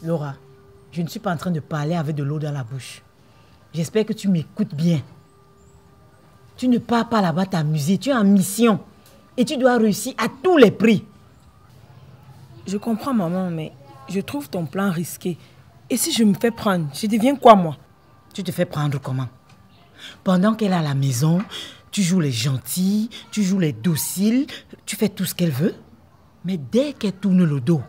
Laura, je ne suis pas en train de parler avec de l'eau dans la bouche. J'espère que tu m'écoutes bien. Tu ne pars pas là-bas t'amuser, tu es en mission. Et tu dois réussir à tous les prix. Je comprends, maman, mais je trouve ton plan risqué. Et si je me fais prendre, je deviens quoi, moi? Tu te fais prendre comment? Pendant qu'elle est à la maison, tu joues les gentils, tu joues les dociles, tu fais tout ce qu'elle veut. Mais dès qu'elle tourne le dos,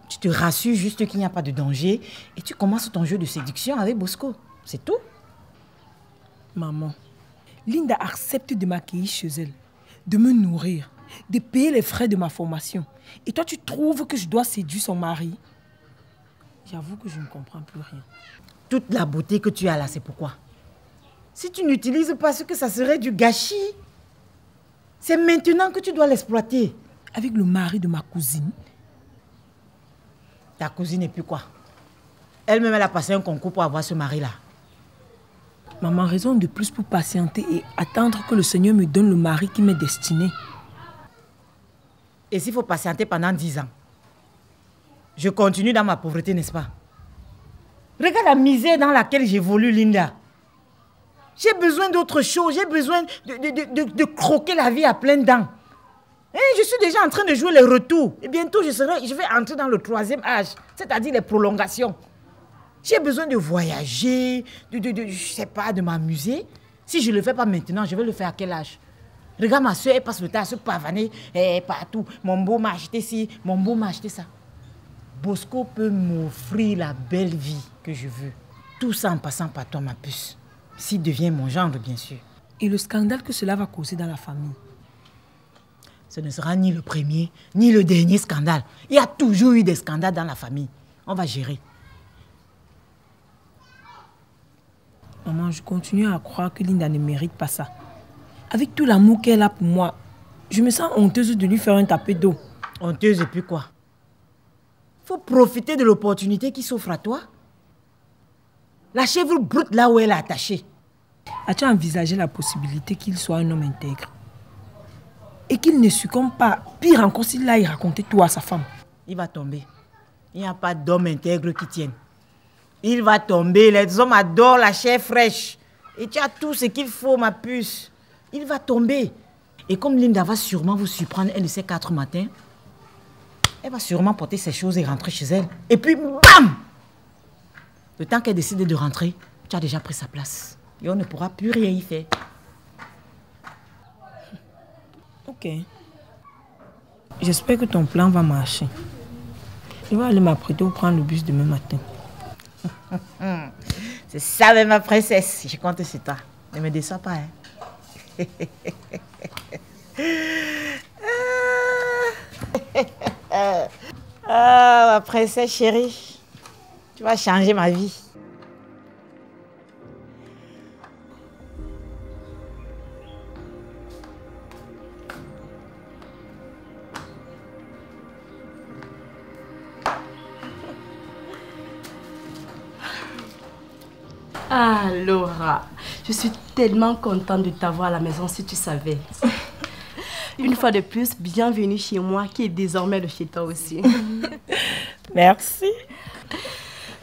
tu te rassures juste qu'il n'y a pas de danger et tu commences ton jeu de séduction avec Bosco. C'est tout. Maman, Linda accepte de m'accueillir chez elle, de me nourrir, de payer les frais de ma formation. Et toi, tu trouves que je dois séduire son mari? J'avoue que je ne comprends plus rien. Toute la beauté que tu as là, c'est pourquoi? Si tu n'utilises pas ce que ça serait du gâchis, c'est maintenant que tu dois l'exploiter. Avec le mari de ma cousine? Ta cousine et puis quoi? Elle-même, elle a passé un concours pour avoir ce mari-là. Maman, raison de plus pour patienter et attendre que le Seigneur me donne le mari qui m'est destiné. Et s'il faut patienter pendant 10 ans? Je continue dans ma pauvreté, n'est-ce pas? Regarde la misère dans laquelle j'évolue, Linda. J'ai besoin d'autre chose. J'ai besoin de croquer la vie à pleines dents. Et je suis déjà en train de jouer les retours. Et bientôt, je vais entrer dans le 3e âge, c'est-à-dire les prolongations. J'ai besoin de voyager, je sais pas, de m'amuser. Si je ne le fais pas maintenant, je vais le faire à quel âge? Regarde ma soeur, elle passe le temps à se pavaner partout. Mon beau m'a acheté ci, mon beau m'a acheté ça. Bosco peut m'offrir la belle vie que je veux. Tout ça en passant par toi, ma puce. S'il devient mon gendre, bien sûr. Et le scandale que cela va causer dans la famille? Ce ne sera ni le premier, ni le dernier scandale. Il y a toujours eu des scandales dans la famille. On va gérer. Maman, je continue à croire que Linda ne mérite pas ça. Avec tout l'amour qu'elle a pour moi, je me sens honteuse de lui faire un tapé d'eau. Honteuse et puis quoi? Faut profiter de l'opportunité qui s'offre à toi. La chèvre brute là où elle est attachée. As-tu envisagé la possibilité qu'il soit un homme intègre? Et qu'il ne succombe pas, pire encore s'il aille raconter tout à sa femme? Il va tomber. Il n'y a pas d'homme intègre qui tienne. Il va tomber. Les hommes adorent la chair fraîche. Et tu as tout ce qu'il faut, ma puce. Il va tomber. Et comme Linda va sûrement vous surprendre un de ces 4 matins, elle va sûrement porter ses choses et rentrer chez elle. Et puis, bam! Le temps qu'elle décide de rentrer, tu as déjà pris sa place. Et on ne pourra plus rien y faire. Ok. J'espère que ton plan va marcher. Je vais aller m'apprêter pour prendre le bus demain matin. C'est ça, mais ma princesse. Je compte sur toi. Ne me déçois pas, hein. Ah, ma princesse chérie. Tu vas changer ma vie. Ah, Laura, je suis tellement contente de t'avoir à la maison si tu savais. Une fois de plus, bienvenue chez moi qui est désormais de chez toi aussi. Merci.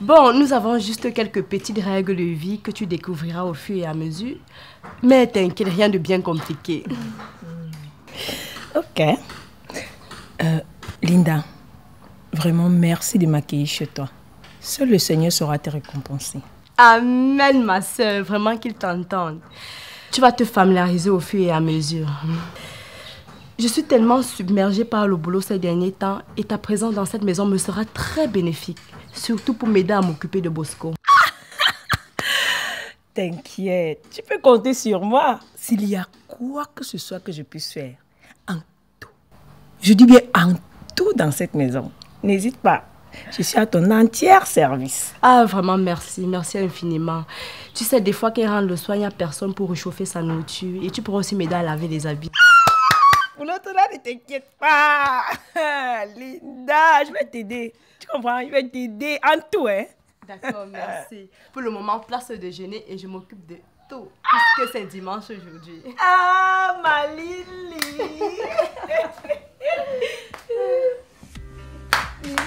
Bon, nous avons juste quelques petites règles de vie que tu découvriras au fur et à mesure. Mais t'inquiète, rien de bien compliqué. Ok. Linda, vraiment merci de m'accueillir chez toi. Seul le Seigneur saura te récompenser. Amen, ma soeur, vraiment qu'il t'entende. Tu vas te familiariser au fur et à mesure. Je suis tellement submergée par le boulot ces derniers temps et ta présence dans cette maison me sera très bénéfique. Surtout pour m'aider à m'occuper de Bosco. T'inquiète, tu peux compter sur moi. S'il y a quoi que ce soit que je puisse faire, en tout. Je dis bien en tout dans cette maison. N'hésite pas. Je suis à ton entier service. Ah, vraiment, merci. Merci infiniment. Tu sais, des fois, quand rentre le soir, il n'y a personne pour réchauffer sa nourriture. Et tu pourras aussi m'aider à laver les habits. Pour l'autre là, ne t'inquiète pas. Linda, je vais t'aider. Tu comprends? Je vais t'aider en tout, hein. D'accord, merci. Pour le moment, place le déjeuner et je m'occupe de tout. Puisque c'est dimanche aujourd'hui. Ah, ma Lily. Lily.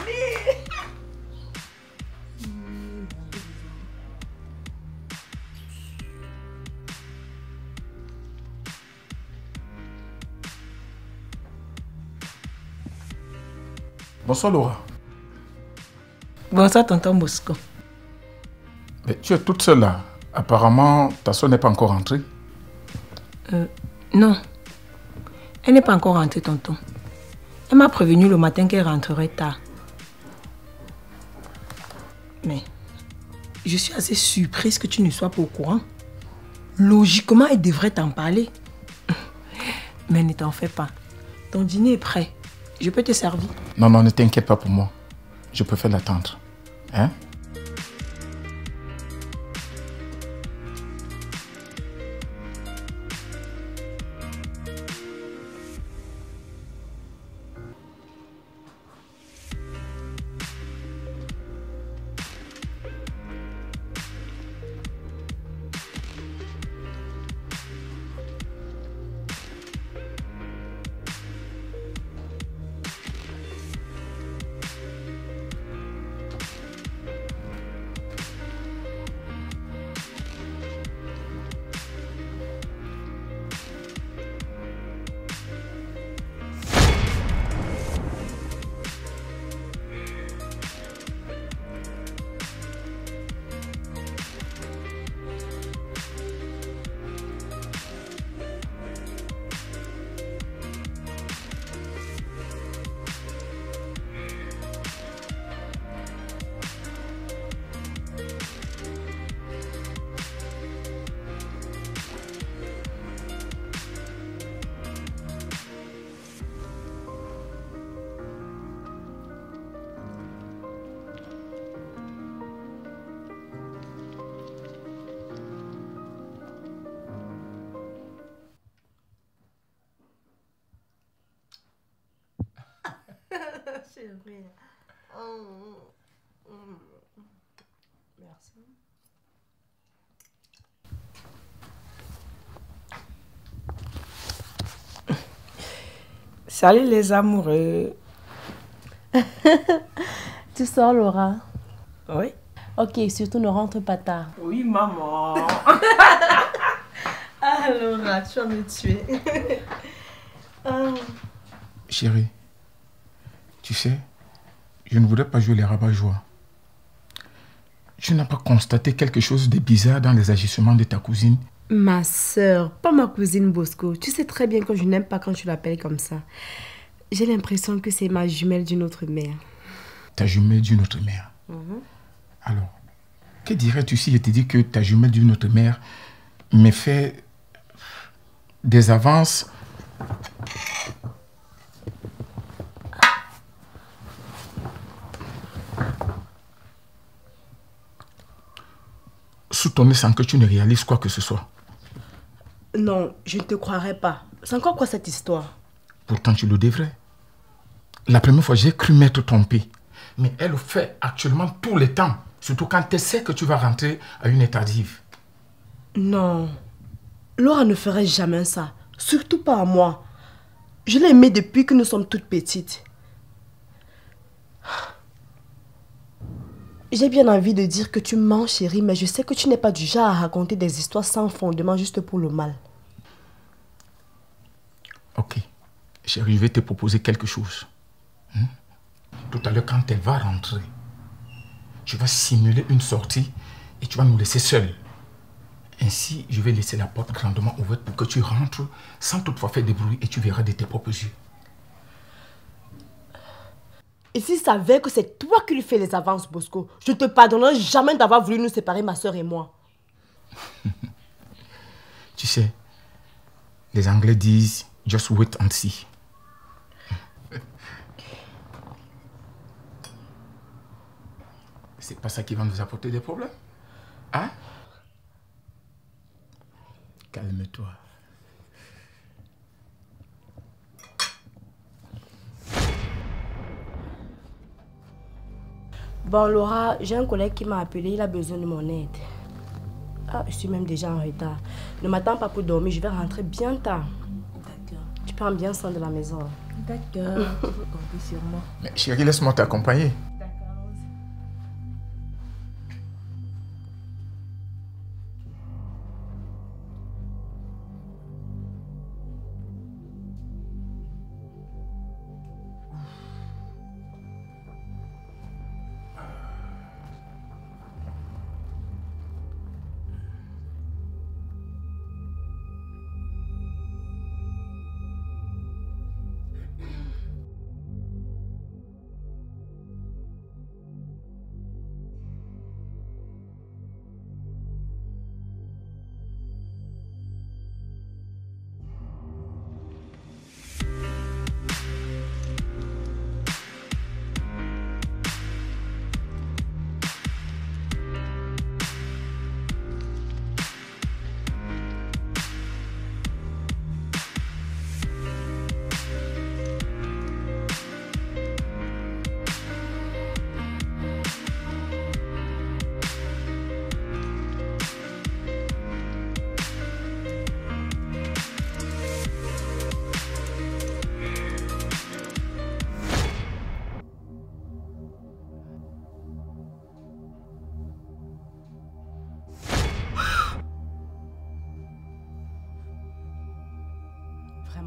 Bonsoir Laura. Bonsoir, tonton Bosco. Mais tu es toute seule là. Apparemment, ta soeur n'est pas encore rentrée. Non. Elle n'est pas encore rentrée, tonton. Elle m'a prévenu le matin qu'elle rentrerait tard. Mais je suis assez surprise que tu ne sois pas au courant. Logiquement, elle devrait t'en parler. Mais ne t'en fais pas. Ton dîner est prêt. Je peux te servir. Non, non, ne t'inquiète pas pour moi. Je préfère l'attendre. Hein? Merci. Salut les amoureux. Tu sors, Laura? Oui. Ok, surtout ne rentre pas tard. Oui, maman. Ah, Laura, tu vas me tuer. Chérie, tu sais, je ne voudrais pas jouer les rabat-joie. Tu n'as pas constaté quelque chose de bizarre dans les agissements de ta cousine? Ma sœur, pas ma cousine Bosco. Tu sais très bien que je n'aime pas quand tu l'appelles comme ça. J'ai l'impression que c'est ma jumelle d'une autre mère. Ta jumelle d'une autre mère? Alors, que dirais-tu si je te dis que ta jumelle d'une autre mère me fait des avances sous ton nez sans que tu ne réalises quoi que ce soit? Non, je ne te croirais pas. C'est encore quoi cette histoire? Pourtant, tu le devrais. La première fois, j'ai cru m'être trompé. Mais elle le fait actuellement tous les temps. Surtout quand elle sait que tu vas rentrer à une heure tardive. Non. Laura ne ferait jamais ça. Surtout pas à moi. Je l'ai aimée depuis que nous sommes toutes petites. J'ai bien envie de dire que tu mens, chérie, mais je sais que tu n'es pas du genre à raconter des histoires sans fondement juste pour le mal. Ok. Chérie, je vais te proposer quelque chose. Tout à l'heure, quand elle va rentrer, tu vas simuler une sortie et tu vas nous laisser seuls. Ainsi, je vais laisser la porte grandement ouverte pour que tu rentres sans toutefois faire de bruit et tu verras de tes propres yeux. Et s'il savait que c'est toi qui lui fais les avances, Bosco, je ne te pardonnerai jamais d'avoir voulu nous séparer, ma soeur et moi. Tu sais, les Anglais disent « just wait and see ». C'est pas ça qui va nous apporter des problèmes. Hein? Calme-toi. Bon, Laura, j'ai un collègue qui m'a appelé, il a besoin de mon aide. Ah, je suis même déjà en retard. Ne m'attends pas pour dormir, je vais rentrer bien tard. D'accord. Tu prends bien soin de la maison. D'accord. Comptez sur moi. Mais chérie, laisse-moi t'accompagner.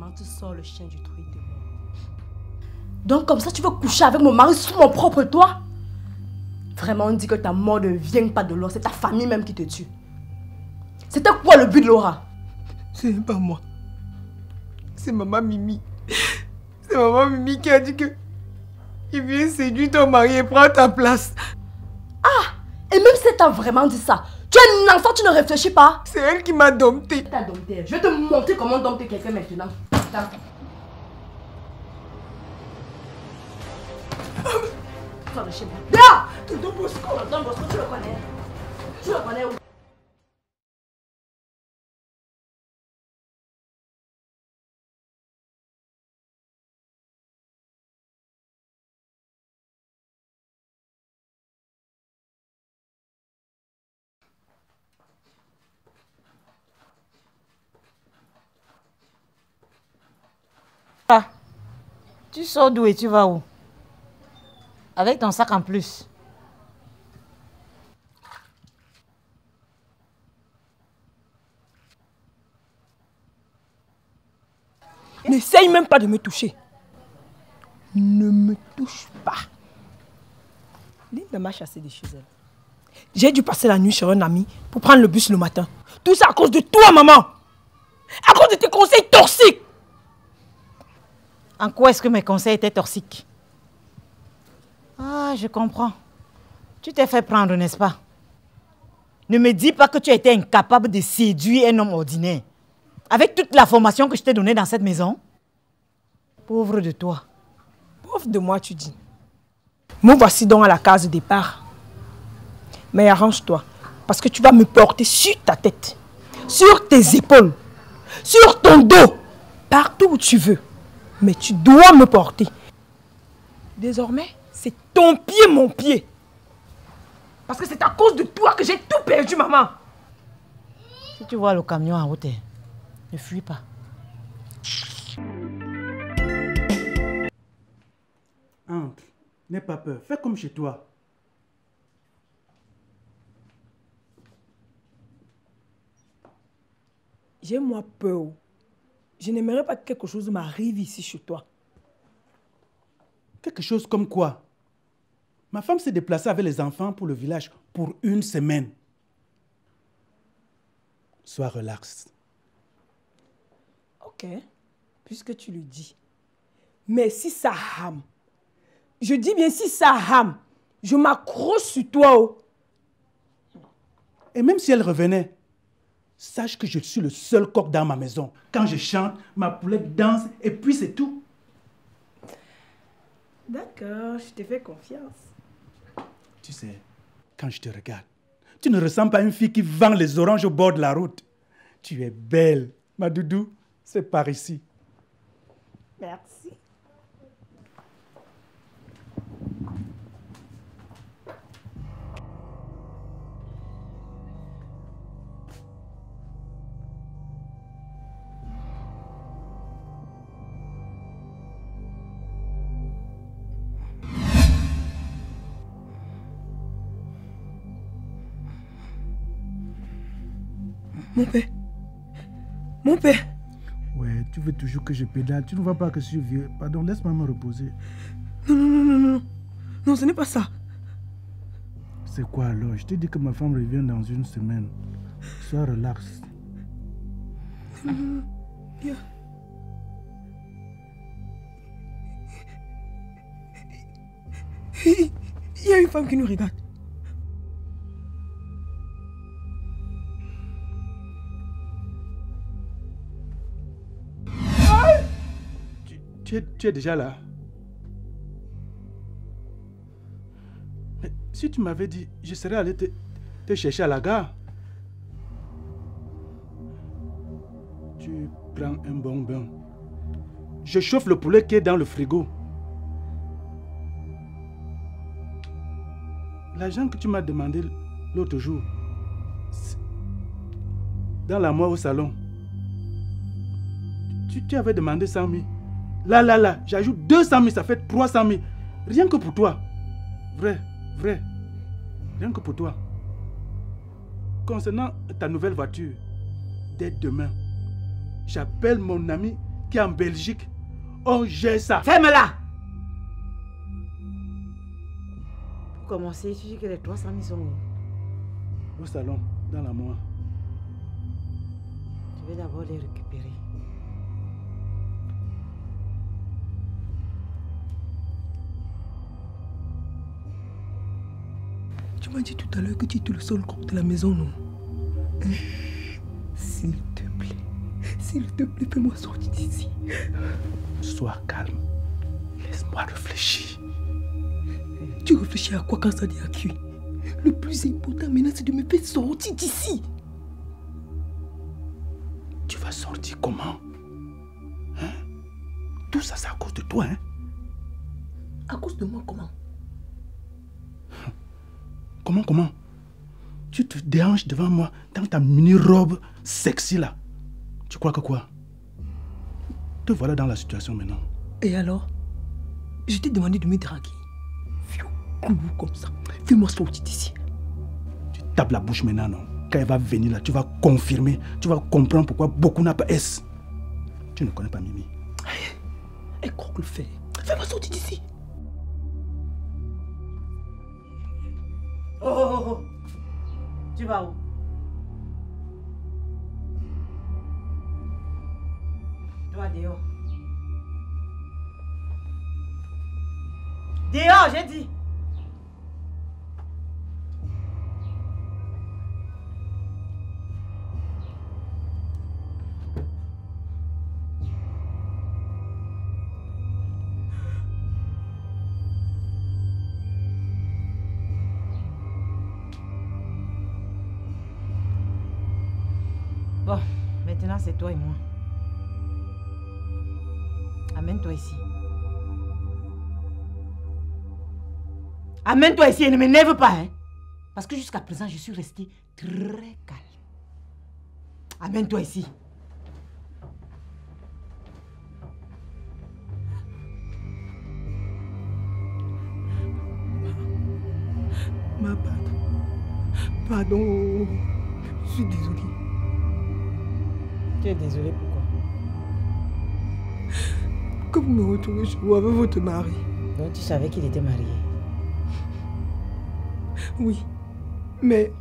Vraiment, tu sors le chien du trou et te mords. Donc comme ça, tu veux coucher avec mon mari sous mon propre toit? Vraiment, on dit que ta mort ne vient pas de Laura, c'est ta famille même qui te tue. C'était quoi le but de Laura? Ce n'est pas moi. C'est maman Mimi. C'est maman Mimi qui a dit que il vient séduire ton mari et prendre ta place. Ah! Et même si elle t'a vraiment dit ça, tu es un enfant, tu ne réfléchis pas. C'est elle qui m'a dompté. T'as dompté. Je vais te montrer comment dompter quelqu'un maintenant. Attends. Sors de chez moi. Là! Tonton Bosco, tu le connais. Tu le connais où? Ah, tu sors d'où et tu vas où? Avec ton sac en plus. N'essaye même pas de me toucher. Ne me touche pas. Linda m'a chassé de chez elle. J'ai dû passer la nuit chez un ami pour prendre le bus le matin. Tout ça à cause de toi, maman. À cause de tes conseils toxiques. En quoi est-ce que mes conseils étaient toxiques? Ah, je comprends. Tu t'es fait prendre, n'est-ce pas? Ne me dis pas que tu as été incapable de séduire un homme ordinaire. Avec toute la formation que je t'ai donnée dans cette maison. Pauvre de toi. Pauvre de moi, tu dis. Me voici donc à la case de départ. Mais arrange-toi. Parce que tu vas me porter sur ta tête. Sur tes épaules. Sur ton dos. Partout où tu veux. Mais tu dois me porter. Désormais, c'est ton pied, mon pied. Parce que c'est à cause de toi que j'ai tout perdu, maman. Si tu vois le camion en hauteur, ne fuis pas. Entre, n'aie pas peur, fais comme chez toi. J'ai moi peur. Je n'aimerais pas que quelque chose m'arrive ici chez toi. Quelque chose comme quoi? Ma femme s'est déplacée avec les enfants pour le village pour 1 semaine. Sois relax. Ok, puisque tu le dis. Mais si ça rame, je dis bien si ça rame, je m'accroche sur toi. Oh. Et même si elle revenait, sache que je suis le seul coq dans ma maison. Quand je chante, ma poulette danse et puis c'est tout. D'accord, je te fais confiance. Tu sais, quand je te regarde, tu ne ressembles pas à une fille qui vend les oranges au bord de la route. Tu es belle, ma doudou. C'est par ici. Merci. Mon père. Mon père. Ouais, tu veux toujours que je pédale. Tu ne vois pas que je suis vieux. Pardon, laisse-moi me reposer. Non, non, non, non, non. Non, ce n'est pas ça. C'est quoi alors? Je t'ai dit que ma femme revient dans 1 semaine. Sois relax. Viens. Il y a une femme qui nous regarde. Tu es déjà là. Mais si tu m'avais dit, je serais allé te chercher à la gare. Tu prends un bon bain. Je chauffe le poulet qui est dans le frigo. L'argent que tu m'as demandé l'autre jour, dans la moire au salon, tu avais demandé 100 000. Là, j'ajoute 200 000, ça fait 300 000. Rien que pour toi. Vrai. Rien que pour toi. Concernant ta nouvelle voiture, dès demain, j'appelle mon ami qui est en Belgique. On gère ça. Ferme-la! Pour commencer, tu dis que les 300 000 sont où? Au salon, dans la moire. Je vais d'abord les récupérer. Tu m'as dit tout à l'heure que tu étais le seul groupe de la maison, non? S'il te plaît, fais-moi sortir d'ici. Sois calme. Laisse-moi réfléchir. Tu réfléchis à quoi quand ça dit à qui? Le plus important maintenant, c'est de me faire sortir d'ici. Tu vas sortir comment? Hein? Tout ça, c'est à cause de toi, hein? À cause de moi, comment? Comment? Tu te déranges devant moi dans ta mini-robe sexy là. Tu crois que quoi? Te voilà dans la situation maintenant. Et alors? Je t'ai demandé de me draguer. Vieux clou comme ça. Fais-moi sortir d'ici. Tu tapes la bouche maintenant, non? Quand elle va venir là, tu vas confirmer. Tu vas comprendre pourquoi beaucoup n'a pas S. Tu ne connais pas Mimi. Elle croit que le fait. Fais-moi sortir d'ici. Oh. Tu vas où? Toi, dehors. Dehors, j'ai dit. Bon, maintenant c'est toi et moi. Amène-toi ici. Amène-toi ici et ne m'énerve pas, hein. Parce que jusqu'à présent, je suis restée très calme. Amène-toi ici. Ma pardon. Je suis désolée. Tu es désolée pourquoi? Que vous me retrouvez chez vous avec votre mari. Donc tu savais qu'il était marié? Oui. Mais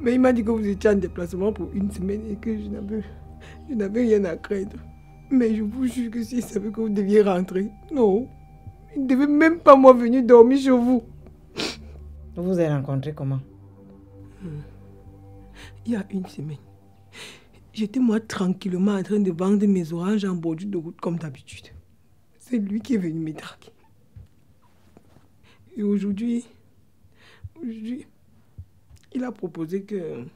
il m'a dit que vous étiez en déplacement pour une semaine et que je n'avais rien à craindre. Mais je vous jure que s'il savait que vous deviez rentrer, non. Il ne devait même pas moi venir dormir chez vous. Vous vous êtes rencontrés comment? Il y a une semaine. J'étais moi tranquillement en train de vendre mes oranges en bordure de route comme d'habitude. C'est lui qui est venu me draguer. Et aujourd'hui, il a proposé qu'il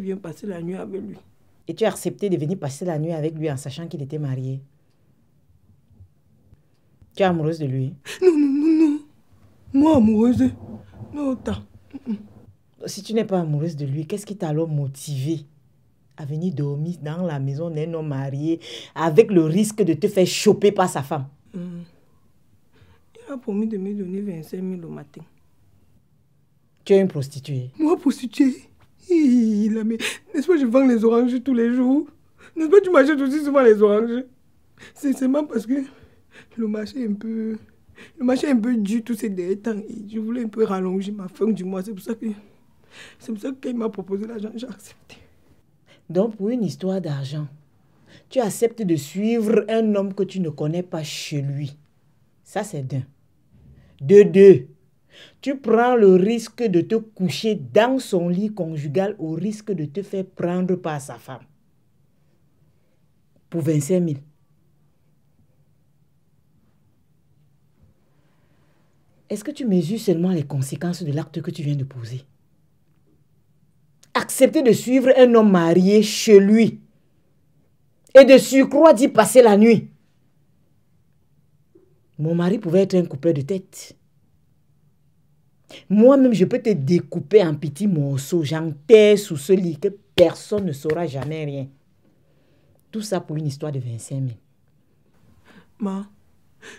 vienne passer la nuit avec lui. Et tu as accepté de venir passer la nuit avec lui en sachant qu'il était marié? Tu es amoureuse de lui? Non. Moi, amoureuse? Non, autant. Si tu n'es pas amoureuse de lui, qu'est-ce qui t'a alors motivé à venir dormir dans la maison d'un homme marié avec le risque de te faire choper par sa femme? Il a promis de me donner 25 000 au matin. Tu es une prostituée? Moi, prostituée? N'est-ce pas, je vends les oranges tous les jours? N'est-ce pas, tu m'achètes aussi souvent les oranges? C'est seulement parce que le marché est un peu dur tous ces derniers temps et je voulais un peu rallonger ma fin du mois. C'est pour ça qu'il m'a proposé l'argent, j'ai accepté. Donc, pour une histoire d'argent, tu acceptes de suivre un homme que tu ne connais pas chez lui. Ça, c'est d'un. De deux, tu prends le risque de te coucher dans son lit conjugal au risque de te faire prendre par sa femme. Pour 25 000. Est-ce que tu mesures seulement les conséquences de l'acte que tu viens de poser? Accepter de suivre un homme marié chez lui et de surcroît d'y passer la nuit. Mon mari pouvait être un coupeur de tête. Moi-même, je peux te découper en petits morceaux, j'enterre sous ce lit que personne ne saura jamais rien. Tout ça pour une histoire de 25 000. Ma,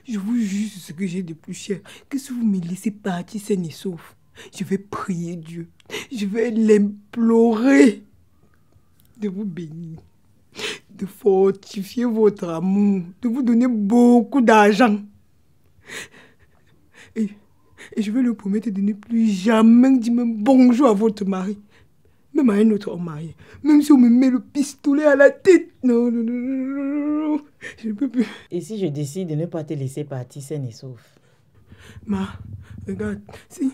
je vous jure ce que j'ai de plus cher. Que si vous me laissez partir saine et sauf, je vais prier Dieu. Je vais l'implorer de vous bénir. de fortifier votre amour, de vous donner beaucoup d'argent. Et je vais lui promettre de ne plus jamais dire même bonjour à votre mari. Même à un autre homme marié. Même si on me met le pistolet à la tête. Non, non, non, non, non, non. Je ne peux plus. Et si je décide de ne pas te laisser partir saine et sauf? Ma, regarde, si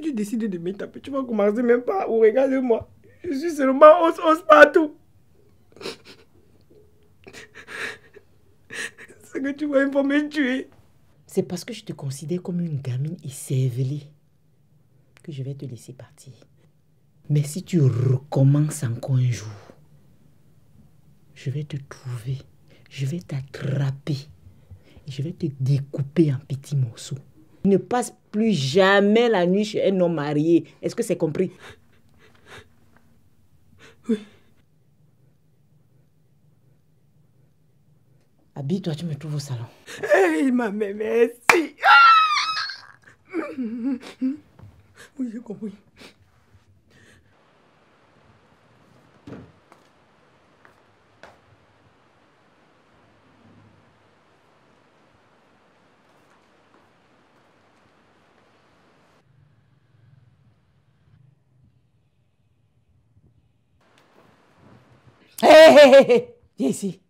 tu décides de me taper, tu vas commencer même pas. Oh, regarde-moi. Je suis seulement os partout. C'est que tu vas pas me tuer. C'est parce que je te considère comme une gamine écervelée que je vais te laisser partir. Mais si tu recommences encore un jour, je vais te trouver, je vais t'attraper et je vais te découper en petits morceaux. Ne passe plus jamais la nuit chez un homme marié. Est-ce que c'est compris? Oui. Habille-toi, tu me trouves au salon. Hey, ma mère, merci. Ah! Oui, j'ai compris. Hé, viens ici.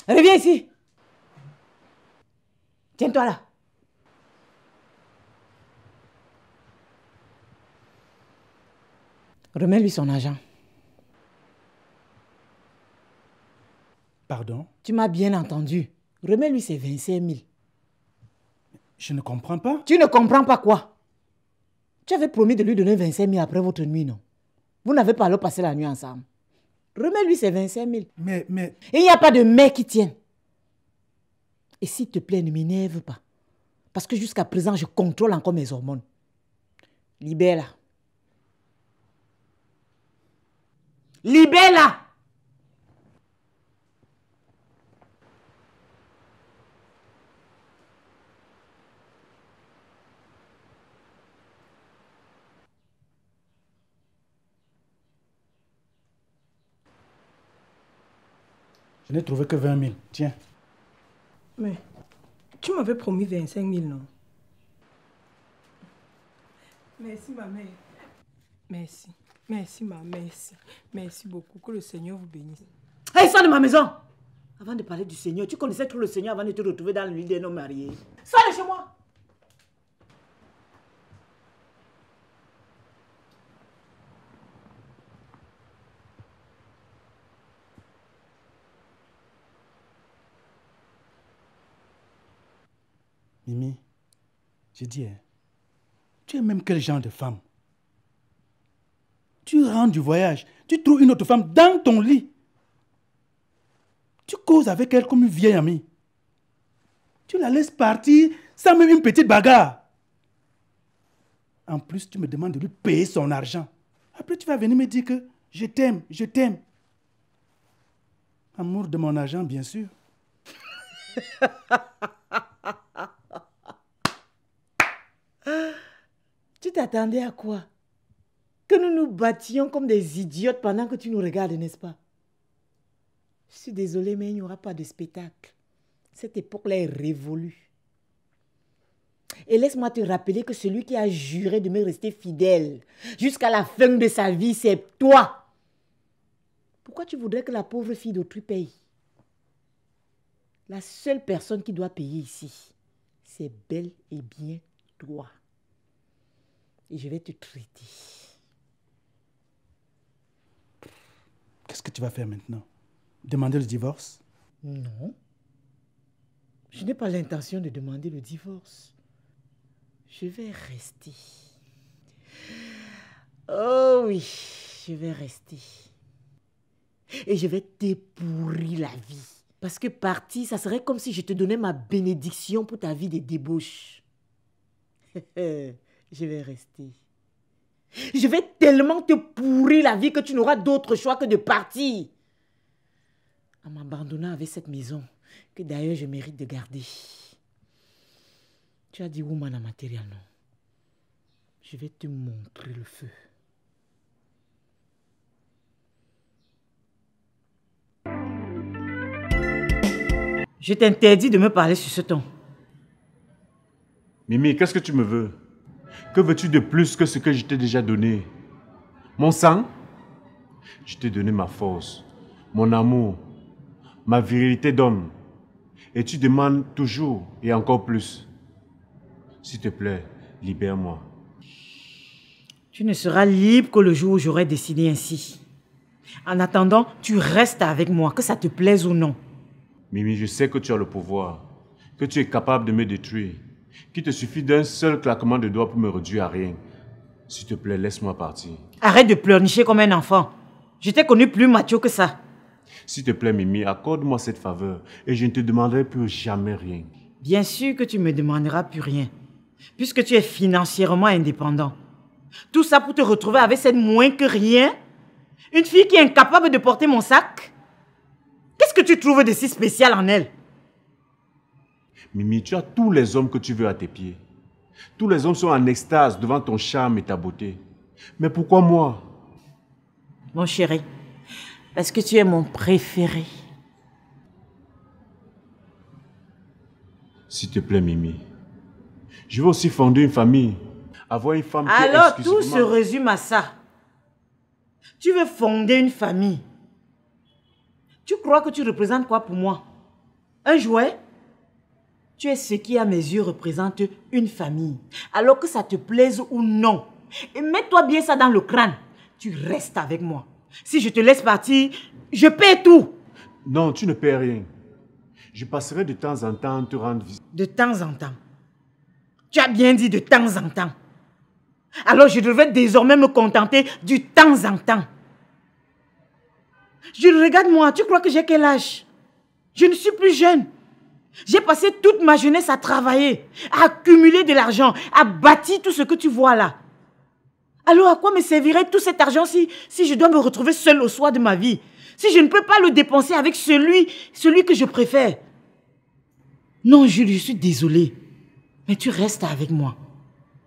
Reviens ici. Tiens-toi là. Remets-lui son argent. Pardon? Tu m'as bien entendu. Remets-lui ses 25 000. Je ne comprends pas. Tu ne comprends pas quoi? Tu avais promis de lui donner 25 000 après votre nuit, non? Vous n'avez pas alors passé la nuit ensemble. Remets-lui ses 25 000. Mais... Et il n'y a pas de mais qui tienne. Et s'il te plaît, ne m'énerve pas. Parce que jusqu'à présent, je contrôle encore mes hormones. Libère-la. Libère-la! Je n'ai trouvé que 20 000. Tiens. Mais tu m'avais promis 25 000, non? Merci, ma mère. Merci. Merci, ma merci. Merci beaucoup. Que le Seigneur vous bénisse. Hey, sors de ma maison! Avant de parler du Seigneur, tu connaissais trop le Seigneur avant de te retrouver dans le lit d'un homme marié. Sors de chez moi! Mimi, j'ai dit, hein, tu es même quel genre de femme? Tu rentres du voyage, tu trouves une autre femme dans ton lit. Tu causes avec elle comme une vieille amie. Tu la laisses partir sans même une petite bagarre. En plus, tu me demandes de lui payer son argent. Après, tu vas venir me dire que je t'aime, je t'aime. Amour de mon argent, bien sûr. Tu t'attendais à quoi? Que nous nous battions comme des idiotes pendant que tu nous regardes, n'est-ce pas? Je suis désolée, mais il n'y aura pas de spectacle. Cette époque-là est révolue. Et laisse-moi te rappeler que celui qui a juré de me rester fidèle jusqu'à la fin de sa vie, c'est toi. Pourquoi tu voudrais que la pauvre fille d'autrui paye? La seule personne qui doit payer ici, c'est bel et bien toi. Et je vais te traiter. Qu'est-ce que tu vas faire maintenant? Demander le divorce? Non. Je n'ai pas l'intention de demander le divorce. Je vais rester. Oh oui, je vais rester. Et je vais te pourrir la vie. Parce que partir, ça serait comme si je te donnais ma bénédiction pour ta vie de débauche. Je vais rester. Je vais tellement te pourrir la vie que tu n'auras d'autre choix que de partir. En m'abandonnant avec cette maison, que d'ailleurs je mérite de garder. Tu as dit woman en matériel, non? Je vais te montrer le feu. Je t'interdis de me parler sur ce ton. Mimi, qu'est-ce que tu me veux? Que veux-tu de plus que ce que je t'ai déjà donné? Mon sang? Je t'ai donné ma force, mon amour, ma virilité d'homme. Et tu demandes toujours et encore plus. S'il te plaît, libère-moi. Tu ne seras libre que le jour où j'aurai décidé ainsi. En attendant, tu restes avec moi, que ça te plaise ou non. Mimi, je sais que tu as le pouvoir, que tu es capable de me détruire, qu'il te suffit d'un seul claquement de doigts pour me réduire à rien. S'il te plaît, laisse-moi partir. Arrête de pleurnicher comme un enfant. Je t'ai connu plus macho que ça. S'il te plaît, Mimi, accorde-moi cette faveur et je ne te demanderai plus jamais rien. Bien sûr que tu me demanderas plus rien, puisque tu es financièrement indépendant. Tout ça pour te retrouver avec cette moins que rien? Une fille qui est incapable de porter mon sac? Qu'est-ce que tu trouves de si spécial en elle? Mimi, tu as tous les hommes que tu veux à tes pieds. Tous les hommes sont en extase devant ton charme et ta beauté. Mais pourquoi moi? Mon chéri, parce que tu es mon préféré. S'il te plaît, Mimi. Je veux aussi fonder une famille. Avoir une femme qui est Alors exclusivement... tout se résume à ça. Tu veux fonder une famille. Tu crois que tu représentes quoi pour moi? Un jouet? Tu es ce qui à mes yeux représente une famille. Alors que ça te plaise ou non. Et mets-toi bien ça dans le crâne. Tu restes avec moi. Si je te laisse partir, je paie tout. Non, tu ne paies rien. Je passerai de temps en temps te rendre visite. De temps en temps. Tu as bien dit de temps en temps. Alors je devrais désormais me contenter du temps en temps. Regarde-moi, tu crois que j'ai quel âge? Je ne suis plus jeune. J'ai passé toute ma jeunesse à travailler, à accumuler de l'argent, à bâtir tout ce que tu vois là. Alors à quoi me servirait tout cet argent si je dois me retrouver seule au soir de ma vie? Si je ne peux pas le dépenser avec celui que je préfère? Non, Jules, je suis désolée. Mais tu restes avec moi.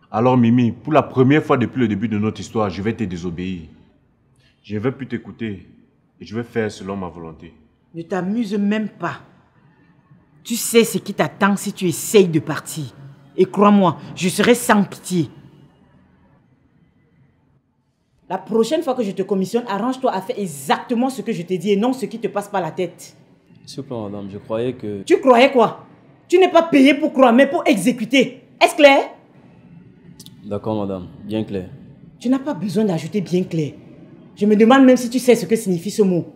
Alors Mimi, pour la première fois depuis le début de notre histoire, je vais te désobéir. Je ne vais plus t'écouter et je vais faire selon ma volonté. Ne t'amuse même pas. Tu sais ce qui t'attend si tu essayes de partir. Et crois-moi, je serai sans pitié. La prochaine fois que je te commissionne, arrange-toi à faire exactement ce que je t'ai dit et non ce qui te passe par la tête. S'il vous plaît, madame, je croyais que... Tu croyais quoi? Tu n'es pas payé pour croire, mais pour exécuter. Est-ce clair? D'accord, madame, bien clair. Tu n'as pas besoin d'ajouter bien clair. Je me demande même si tu sais ce que signifie ce mot.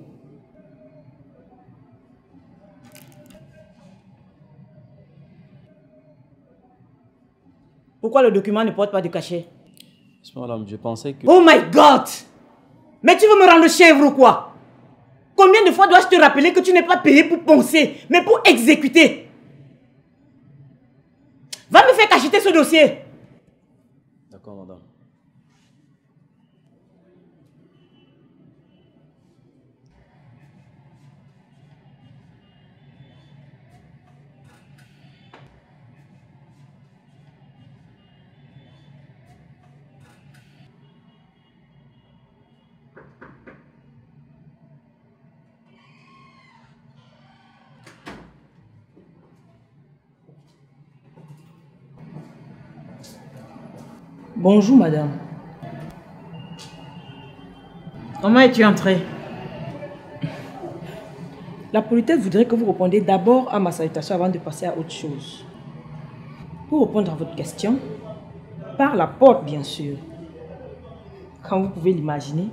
Pourquoi le document ne porte pas de cachet? Madame, je pensais que... Oh my God! Mais tu veux me rendre chèvre ou quoi? Combien de fois dois-je te rappeler que tu n'es pas payé pour penser, mais pour exécuter? Va me faire cacheter ce dossier. D'accord, madame. Bonjour, madame. Comment es-tu entrée? La politesse voudrait que vous répondiez d'abord à ma salutation avant de passer à autre chose. Pour répondre à votre question, par la porte, bien sûr. Comme vous pouvez l'imaginer,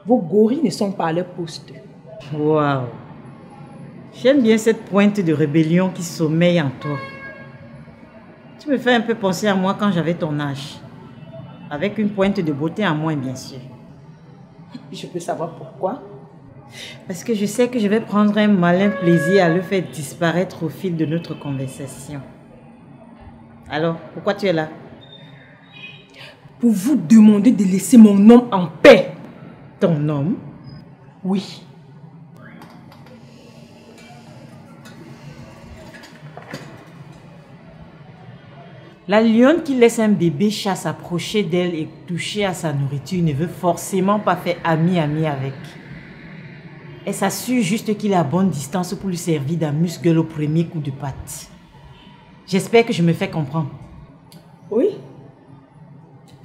vos gorilles ne sont pas à leur poste. Waouh! J'aime bien cette pointe de rébellion qui sommeille en toi. Tu me fais un peu penser à moi quand j'avais ton âge. Avec une pointe de beauté en moins, bien sûr. Je peux savoir pourquoi? Parce que je sais que je vais prendre un malin plaisir à le faire disparaître au fil de notre conversation. Alors, pourquoi tu es là? Pour vous demander de laisser mon homme en paix. Ton homme? Oui. La lionne qui laisse un bébé chat s'approcher d'elle et toucher à sa nourriture ne veut forcément pas faire ami avec. Elle s'assure juste qu'il est à bonne distance pour lui servir d'amuse-gueule au premier coup de patte. J'espère que je me fais comprendre. Oui.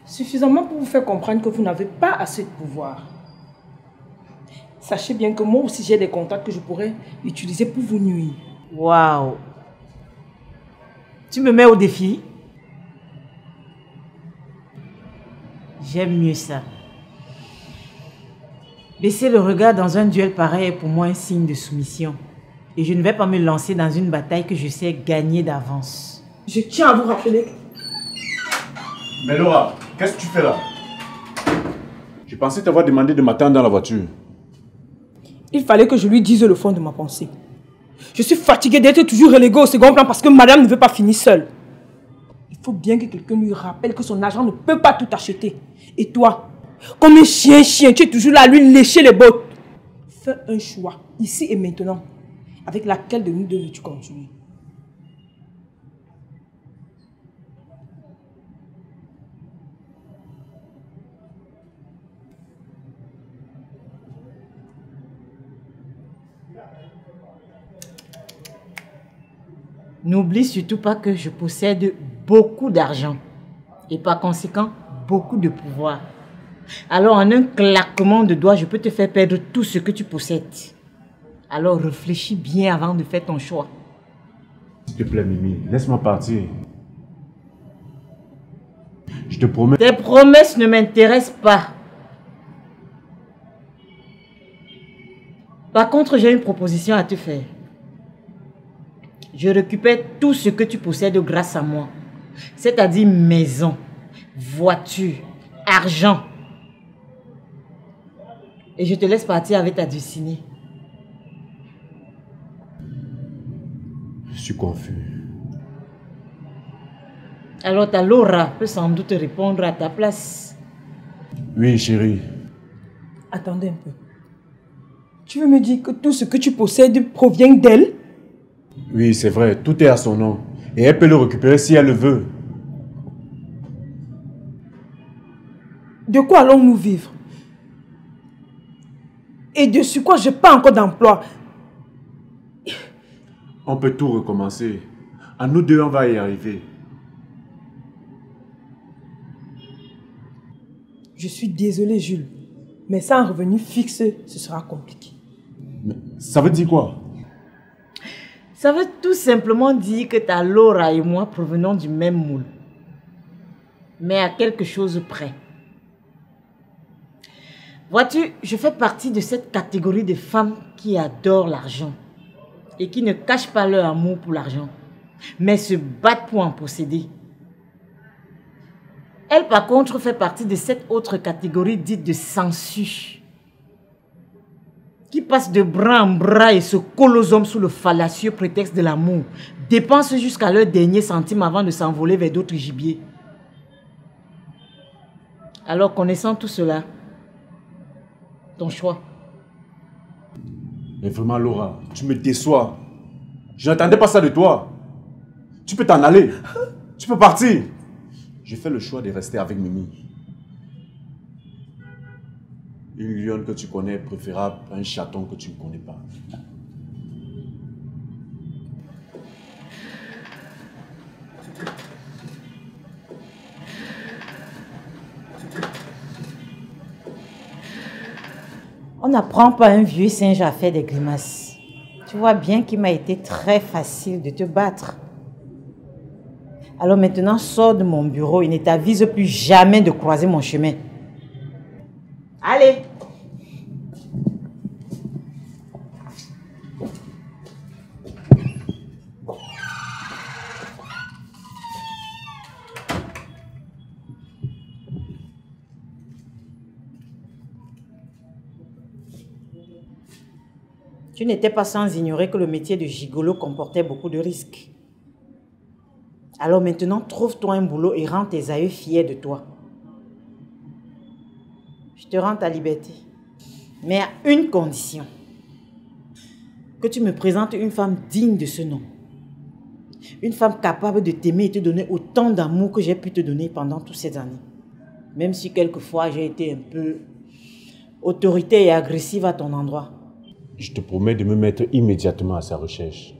Suffisamment pour vous faire comprendre que vous n'avez pas assez de pouvoir. Sachez bien que moi aussi j'ai des contacts que je pourrais utiliser pour vous nuire. Waouh! Tu me mets au défi? J'aime mieux ça. Baisser le regard dans un duel pareil est pour moi un signe de soumission. Et je ne vais pas me lancer dans une bataille que je sais gagner d'avance. Je tiens à vous rappeler. Mais Laura, qu'est-ce que tu fais là? Je pensais t'avoir demandé de m'attendre dans la voiture. Il fallait que je lui dise le fond de ma pensée. Je suis fatiguée d'être toujours reléguée au second plan parce que madame ne veut pas finir seule. Il faut bien que quelqu'un lui rappelle que son argent ne peut pas tout acheter. Et toi, comme un chien, tu es toujours là à lui lécher les bottes. Fais un choix, ici et maintenant. Avec laquelle de nous deux veux-tu continuer? N'oublie surtout pas que je possède beaucoup d'argent et par conséquent beaucoup de pouvoir. Alors en un claquement de doigts, je peux te faire perdre tout ce que tu possèdes. Alors réfléchis bien avant de faire ton choix. S'il te plaît Mimi, laisse-moi partir. Je te promets... Tes promesses ne m'intéressent pas. Par contre, j'ai une proposition à te faire. Je récupère tout ce que tu possèdes grâce à moi. C'est-à-dire maison, voiture, argent. Et je te laisse partir avec ta destinée. Je suis confus. Alors ta Laura peut sans doute répondre à ta place. Oui, chérie. Attendez un peu. Tu veux me dire que tout ce que tu possèdes provient d'elle? Oui, c'est vrai, tout est à son nom. Et elle peut le récupérer si elle le veut. De quoi allons-nous vivre? Et de sur quoi je n'ai pas encore d'emploi? On peut tout recommencer. À nous deux, on va y arriver. Je suis désolée, Jules. Mais sans revenu fixe, ce sera compliqué. Mais ça veut dire quoi? Ça veut tout simplement dire que ta Laura et moi provenons du même moule. Mais à quelque chose près. Vois-tu, je fais partie de cette catégorie de femmes qui adorent l'argent et qui ne cachent pas leur amour pour l'argent, mais se battent pour en posséder. Elle, par contre, fait partie de cette autre catégorie dite de sensu, qui passe de bras en bras et se colle aux hommes sous le fallacieux prétexte de l'amour, dépensent jusqu'à leur dernier centime avant de s'envoler vers d'autres gibiers. Alors, connaissant tout cela, ton choix. Mais vraiment, Laura, tu me déçois. Je n'attendais pas ça de toi. Tu peux t'en aller. Tu peux partir. J'ai fait le choix de rester avec Mimi. Une lionne que tu connais est préférable à un chaton que tu ne connais pas. On n'apprend pas un vieux singe à faire des grimaces. Tu vois bien qu'il m'a été très facile de te battre. Alors maintenant, sors de mon bureau et ne t'avise plus jamais de croiser mon chemin. Allez! Tu n'étais pas sans ignorer que le métier de gigolo comportait beaucoup de risques. Alors maintenant, trouve-toi un boulot et rends tes aïeux fiers de toi. Je te rends ta liberté. Mais à une condition. Que tu me présentes une femme digne de ce nom. Une femme capable de t'aimer et te donner autant d'amour que j'ai pu te donner pendant toutes ces années. Même si quelquefois j'ai été un peu autoritaire et agressive à ton endroit. Je te promets de me mettre immédiatement à sa recherche.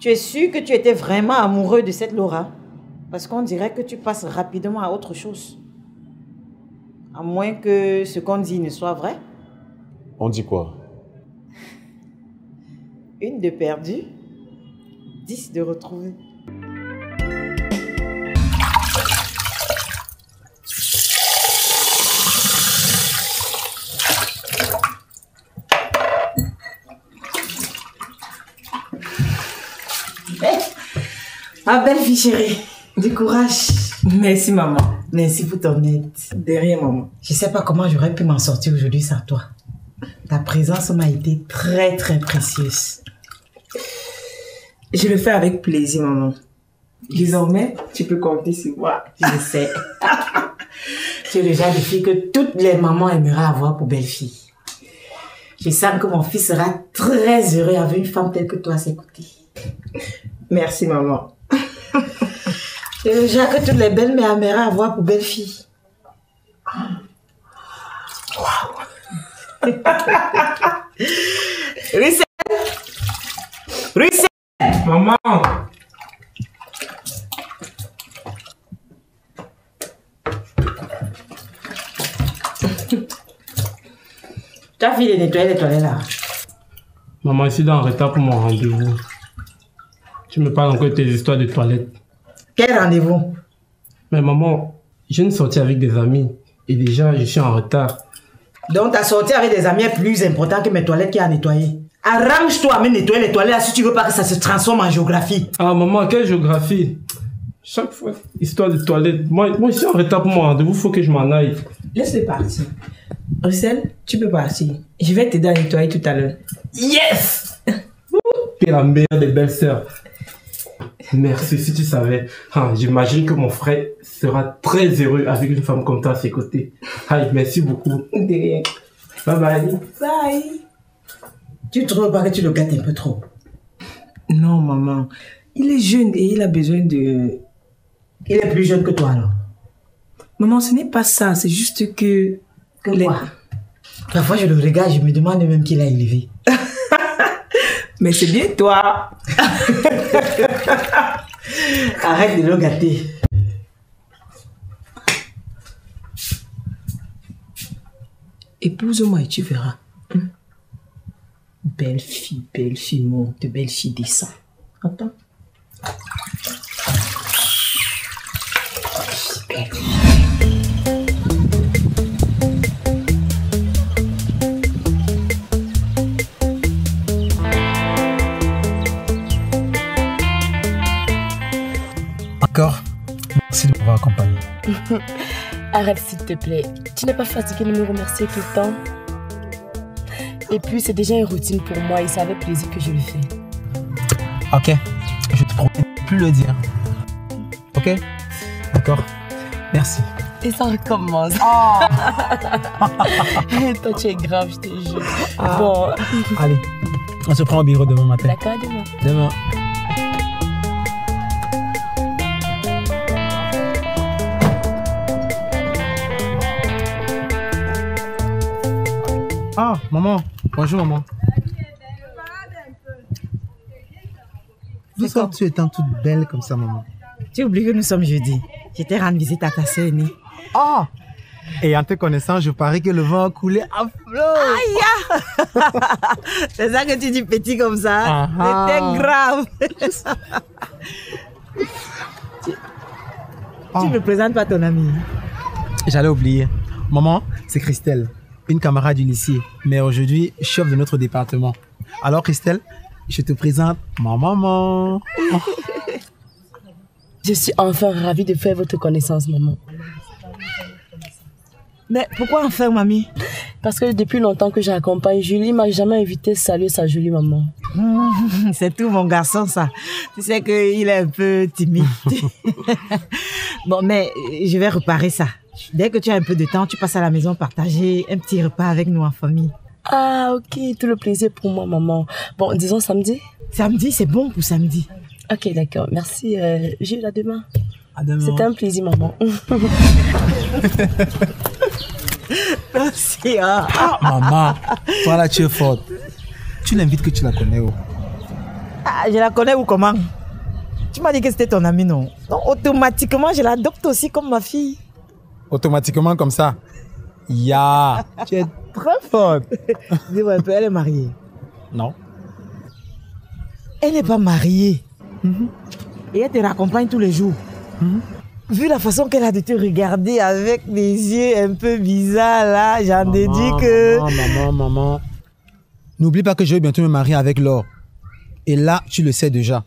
Tu es sûr que tu étais vraiment amoureux de cette Laura? Parce qu'on dirait que tu passes rapidement à autre chose. À moins que ce qu'on dit ne soit vrai. On dit quoi? Une de perdue, 10 de retrouvée. Ma belle fille chérie, du courage. Merci, maman. Merci pour ton aide. De rien, maman. Je sais pas comment j'aurais pu m'en sortir aujourd'hui sans toi. Ta présence m'a été très très précieuse. Je le fais avec plaisir, maman. Désormais, tu peux compter sur moi. Je sais. Tu es le genre de fille que toutes les mamans aimeraient avoir pour belle-fille. Je sens que mon fils sera très heureux avec une femme telle que toi à ses côtés. Merci, maman. C'est le genre que toutes les belles-mères aimeraient avoir pour belle-fille. Wow. Russell! Russell! Maman! Tu as fini de nettoyer les toilettes là. Maman, je suis en retard pour mon rendez-vous. Tu me parles encore de tes histoires de toilettes. Quel rendez-vous? Mais maman, je viens de sortir avec des amis. Et déjà, je suis en retard. Donc, ta sortie avec des amis est plus important que mes toilettes qui a nettoyé. Arrange-toi à me nettoyer les toilettes là si tu veux pas que ça se transforme en géographie. Ah maman, quelle géographie? Chaque fois, histoire de toilettes. Moi, je suis en retard pour mon rendez-vous, faut que je m'en aille. Laisse-le partir. Russell, tu peux partir. Je vais t'aider à nettoyer tout à l'heure. Yes! T'es la meilleure des belles-sœurs. Merci, si tu savais. Ah, j'imagine que mon frère sera très heureux avec une femme comme toi à ses côtés. Aïe, merci beaucoup. De rien. Bye bye. Bye. Tu trouves pas que tu le gâtes un peu trop? Non, maman. Il est jeune et il a besoin de... Il est plus jeune que toi alors? Maman, ce n'est pas ça. C'est juste que... Quoi? Parfois je le regarde, je me demande même qui l'a élevé. Mais c'est bien toi. Arrête de le gâter. Épouse-moi et tu verras. Belle fille monte, belle fille descend. Entends? Belle fille. Encore, merci de m'avoir accompagné. Arrête s'il te plaît. Tu n'es pas fatigué de me remercier tout le temps. Et puis c'est déjà une routine pour moi et c'est avec plaisir que je le fais. Ok, je te promets de ne plus le dire. Ok? D'accord. Merci. Et ça recommence. Toi tu es grave, je te jure. Bon. Allez, on se prend au bureau demain matin. D'accord, demain. Demain. Ah, maman. Bonjour, maman. D'où sors-tu étant toute belle comme ça, maman? Tu oublies que nous sommes jeudi. J'étais rendre visite à ta sœur aînée. Ah! Et en te connaissant, je parie que le vent a coulé à flot. Aïe! C'est ça que tu dis petit comme ça. C'était grave. Tu me présentes pas ton amie? J'allais oublier. Maman, c'est Christelle, une camarade du lycée, mais aujourd'hui, chef de notre département. Alors Christelle, je te présente ma maman. Je suis enfin ravie de faire votre connaissance, maman. Mais pourquoi enfin, mamie? Parce que depuis longtemps que j'accompagne Julie, il m'a jamais invité à saluer sa jolie maman. C'est tout mon garçon ça. Tu sais qu'il est un peu timide. Bon, mais je vais réparer ça. Dès que tu as un peu de temps, tu passes à la maison partager un petit repas avec nous en famille. Ah, ok. Tout le plaisir pour moi, maman. Bon, disons samedi. Samedi, c'est bon pour samedi. Ok, d'accord. Merci. Jules, à demain. À demain. C'était un plaisir, maman. Merci. Hein. Maman, toi là, tu es forte. tu l'invites que tu la connais où? Ah, je la connais ou comment? Tu m'as dit que c'était ton amie, non? Donc automatiquement, je l'adopte aussi comme ma fille. Automatiquement comme ça? Ya, tu es très forte. Dis-moi un peu, elle est mariée? Non. Elle n'est pas mariée. Et elle te raccompagne tous les jours. Vu la façon qu'elle a de te regarder avec des yeux un peu bizarres là, j'en déduis que... Maman. N'oublie pas que je vais bientôt me marier avec Laure. Et là, tu le sais déjà.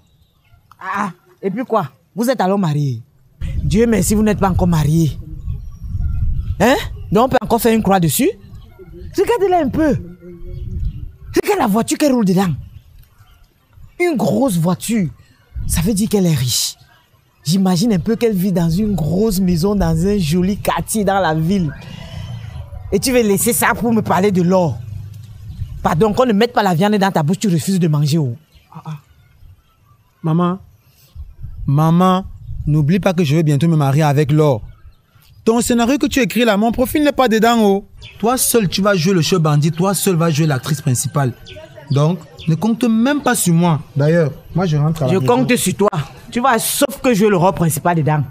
Ah, et puis quoi? Vous êtes alors mariés? Dieu merci, vous n'êtes pas encore mariés. Hein? Donc on peut encore faire une croix dessus? Regardez-la un peu. Regarde la voiture qu'elle roule dedans. Une grosse voiture. Ça veut dire qu'elle est riche. J'imagine un peu qu'elle vit dans une grosse maison, dans un joli quartier dans la ville. Et tu veux laisser ça pour me parler de l'or? Pardon, qu'on ne mette pas la viande dans ta bouche, tu refuses de manger. Oh. Maman, n'oublie pas que je vais bientôt me marier avec Laure. Ton scénario que tu écris là, mon profil n'est pas dedans. Oh. Toi seul, tu vas jouer le chef bandit. Toi seul vas jouer l'actrice principale. Donc, ne compte même pas sur moi. D'ailleurs, moi je rentre à la maison. Je compte sur toi. Tu vas sauf que jouer le rôle principal dedans.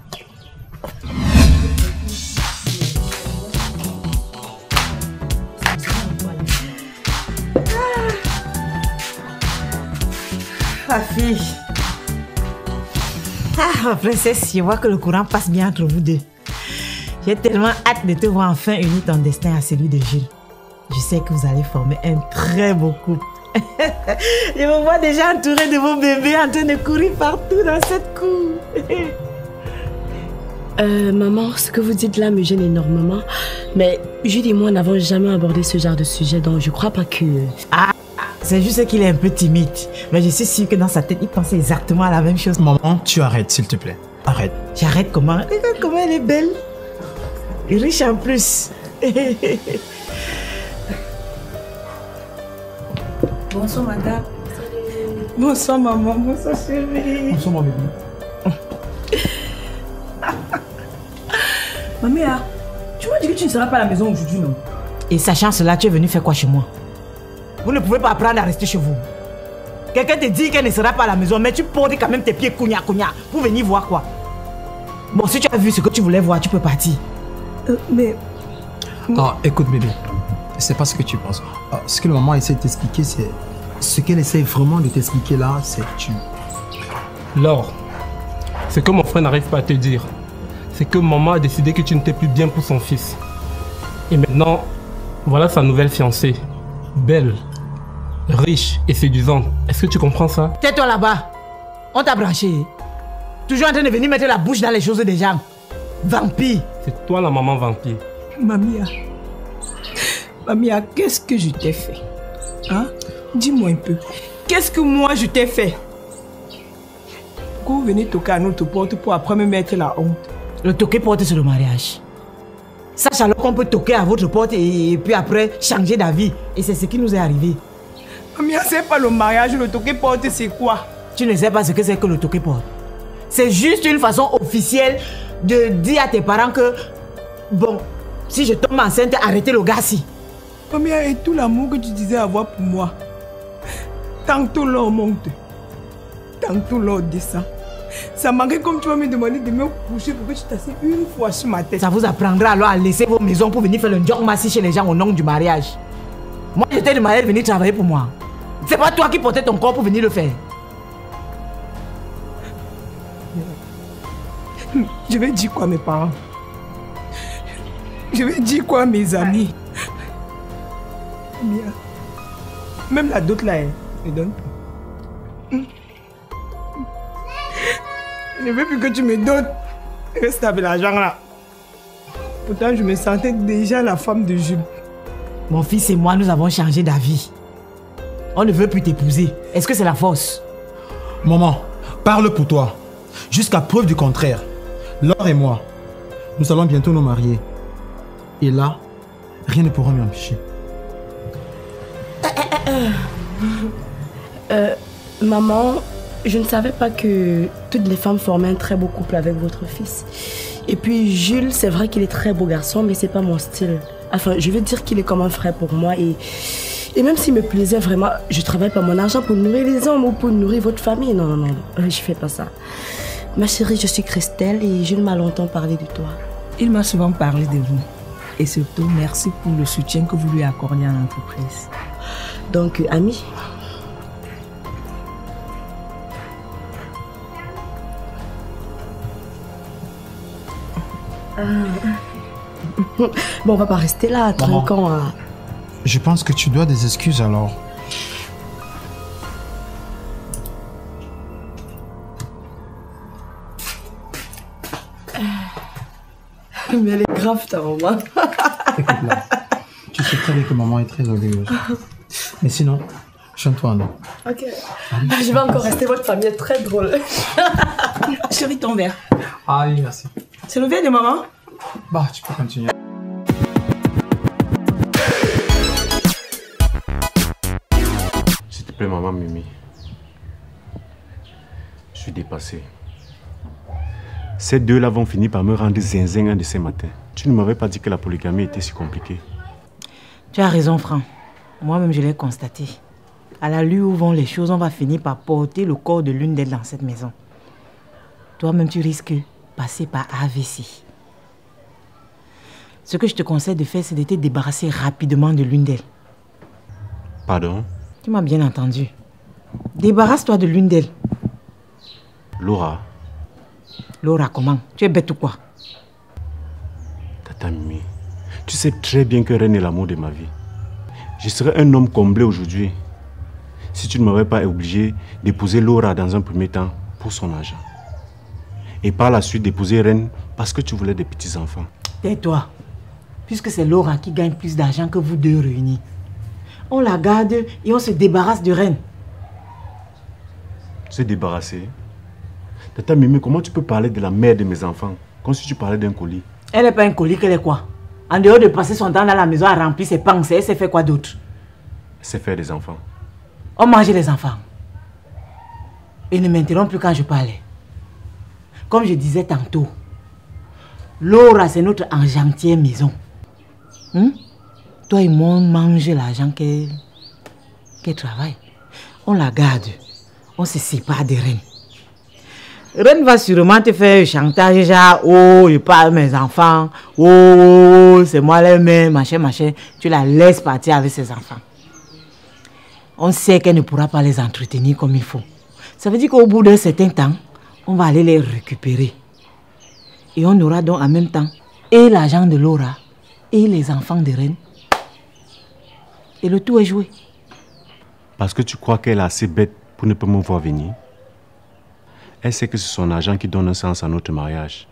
Ma fille. Ah, princesse, je vois que le courant passe bien entre vous deux. J'ai tellement hâte de te voir enfin unir ton destin à celui de Jules. Je sais que vous allez former un très beau couple. Je me vois déjà entourée de vos bébés en train de courir partout dans cette cour. Maman, ce que vous dites là me gêne énormément. Mais Jules et moi n'avons jamais abordé ce genre de sujet, donc je crois pas que... Ah, c'est juste qu'il est un peu timide. Mais je suis sûre que dans sa tête, il pense exactement à la même chose. Maman, tu arrêtes s'il te plaît. Arrête. J'arrête comment? Regarde comment elle est belle. Et riche en plus. Bonsoir madame. Bonsoir maman. Bonsoir chérie. Bonsoir mon bébé. Mamie, tu m'as dit que tu ne seras pas à la maison aujourd'hui, non? Et sachant cela, tu es venu faire quoi chez moi? Vous ne pouvez pas apprendre à rester chez vous. Quelqu'un te dit qu'elle ne sera pas à la maison, mais tu portes quand même tes pieds cogna pour venir voir quoi. Bon, si tu as vu ce que tu voulais voir, tu peux partir. Mais... Ah, écoute bébé, c'est pas ce que tu penses. Ce que la maman essaie de t'expliquer, c'est... Ce qu'elle essaie vraiment de t'expliquer là, c'est que tu... Laure, ce que mon frère n'arrive pas à te dire, c'est que maman a décidé que tu n'étais plus bien pour son fils. Et maintenant, voilà sa nouvelle fiancée. Belle, riche et séduisante. Est-ce que tu comprends ça? Tais-toi là-bas. On t'a branché. Toujours en train de venir mettre la bouche dans les choses des gens. Vampire. C'est toi la maman vampire. Mamia, qu'est-ce que je t'ai fait? Hein? Dis-moi un peu. Qu'est-ce que moi je t'ai fait? Pourquoi vous venez toquer à notre porte pour après me mettre la honte? Le toquer porte, c'est le mariage. Sache alors qu'on peut toquer à votre porte et puis après changer d'avis. Et c'est ce qui nous est arrivé. Mamia, c'est pas le mariage, le toquer porte, c'est quoi? Tu ne sais pas ce que c'est que le toquer porte. C'est juste une façon officielle de dire à tes parents que, bon, si je tombe enceinte, arrêtez le gars-ci. Mamia, et tout l'amour que tu disais avoir pour moi, tantôt l'or monte, tantôt l'or descend. Ça manquait comme tu vas me demander de me coucher pour que tu t'assieds une fois sur ma tête. Ça vous apprendra alors à laisser vos maisons pour venir faire le job massi chez les gens au nom du mariage. Moi, j'étais demandé de venir travailler pour moi. C'est pas toi qui portais ton corps pour venir le faire. Je vais dire quoi à mes parents? Je vais dire quoi à mes amis? Mia. Même la dot là, elle me donne. Je ne veux plus que tu me donnes. Reste avec l'argent là. Pourtant, je me sentais déjà la femme de Jules. Mon fils et moi, nous avons changé d'avis. On ne veut plus t'épouser. Est-ce que c'est la force? Maman, parle pour toi. Jusqu'à preuve du contraire. Laure et moi, nous allons bientôt nous marier. Et là, rien ne pourra m'y empêcher. Maman, je ne savais pas que toutes les femmes formaient un très beau couple avec votre fils. Et puis Jules, c'est vrai qu'il est très beau garçon, mais c'est pas mon style. Enfin, je veux dire qu'il est comme un frère pour moi et Et même s'il me plaisait vraiment, je travaille pas mon argent pour nourrir les hommes ou pour nourrir votre famille. Non, non, non, je fais pas ça. Ma chérie, je suis Christelle et je ne m'ai longtemps parlé de toi. Il m'a souvent parlé de vous. Et surtout, merci pour le soutien que vous lui accordez à l'entreprise. Donc, ami. Bon, on va pas rester là, trinquant. Je pense que tu dois des excuses alors. Mais elle est grave ta maman. Écoute là, tu sais très bien que maman est très orgueilleuse. Mais sinon, chante-toi non. Ok. Je vais encore rester, votre famille est très drôle. Chérie, ton verre. Ah oui, merci. C'est le verre de maman? Bah, tu peux continuer. S'il te plaît, maman Mimi. Je suis dépassé. Ces deux-là vont finir par me rendre zinzin un de ces matins. Tu ne m'avais pas dit que la polygamie était si compliquée. Tu as raison, Franck. Moi-même, je l'ai constaté. À la lueur où vont les choses, on va finir par porter le corps de l'une d'elles dans cette maison. Toi-même, tu risques de passer par AVC. Ce que je te conseille de faire, c'est de te débarrasser rapidement de l'une d'elles. Pardon? Tu m'as bien entendu. Débarrasse-toi de l'une d'elles. Laura. Laura, comment? Tu es bête ou quoi? Tata Mimi, tu sais très bien que Reine est l'amour de ma vie. Je serais un homme comblé aujourd'hui si tu ne m'avais pas obligé d'épouser Laura dans un premier temps pour son argent. Et par la suite d'épouser Reine parce que tu voulais des petits-enfants. Tais-toi. Puisque c'est Laura qui gagne plus d'argent que vous deux réunis. On la garde et on se débarrasse de Reine. Se débarrasser? Tata Mimi, comment tu peux parler de la mère de mes enfants comme si tu parlais d'un colis? Elle n'est pas un colis, elle est quoi? En dehors de passer son temps dans la maison à remplir ses pensées, elle sait faire quoi d'autre? Elle sait faire des enfants. On mange les enfants. Et ne m'interromps plus quand je parlais. Comme je disais tantôt, Laura, c'est notre argentière maison. Toi et moi, on mange l'argent qu'elle travaille. On la garde. On se sépare de Reine. Reine va sûrement te faire un chantage, genre, oh, je parle mes enfants, oh, c'est moi les mères, machin, machin. Tu la laisses partir avec ses enfants. On sait qu'elle ne pourra pas les entretenir comme il faut. Ça veut dire qu'au bout d'un certain temps, on va aller les récupérer. Et on aura donc en même temps et l'argent de Laura et les enfants de Reine. Et le tout est joué. Parce que tu crois qu'elle est assez bête pour ne pas me voir venir? Elle sait que c'est son argent qui donne un sens à notre mariage.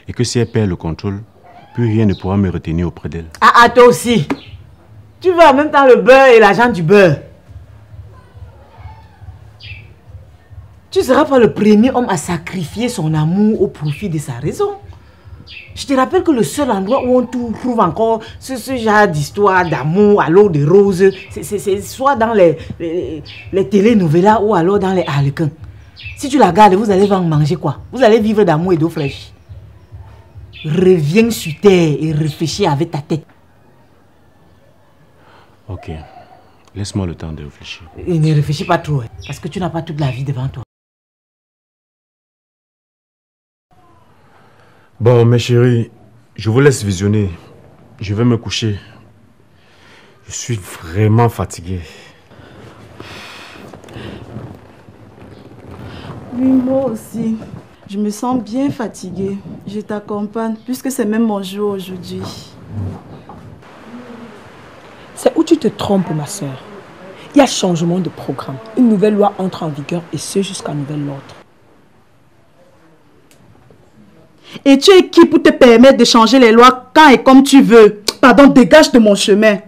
Et que si elle perd le contrôle, plus rien ne pourra me retenir auprès d'elle. Ah, toi aussi. Tu veux en même temps le beurre et l'argent du beurre. Tu ne seras pas le premier homme à sacrifier son amour au profit de sa raison. Je te rappelle que le seul endroit où on trouve encore ce genre d'histoire d'amour à l'eau de rose, c'est soit dans les télénovelas ou alors dans les harlequins. Si tu la gardes, vous allez en manger quoi? Vous allez vivre d'amour et d'eau fraîche. Reviens sur terre et réfléchis avec ta tête. Ok. Laisse-moi le temps de réfléchir. Et ne réfléchis pas trop, parce que tu n'as pas toute la vie devant toi. Bon, mes chéris, je vous laisse visionner. Je vais me coucher. Je suis vraiment fatigué. Oui, moi aussi. Je me sens bien fatiguée. Je t'accompagne, puisque c'est même mon jour aujourd'hui. C'est où tu te trompes, ma soeur. Il y a changement de programme. Une nouvelle loi entre en vigueur et ce jusqu'à nouvel ordre. Et tu es qui pour te permettre de changer les lois quand et comme tu veux? Pardon, dégage de mon chemin.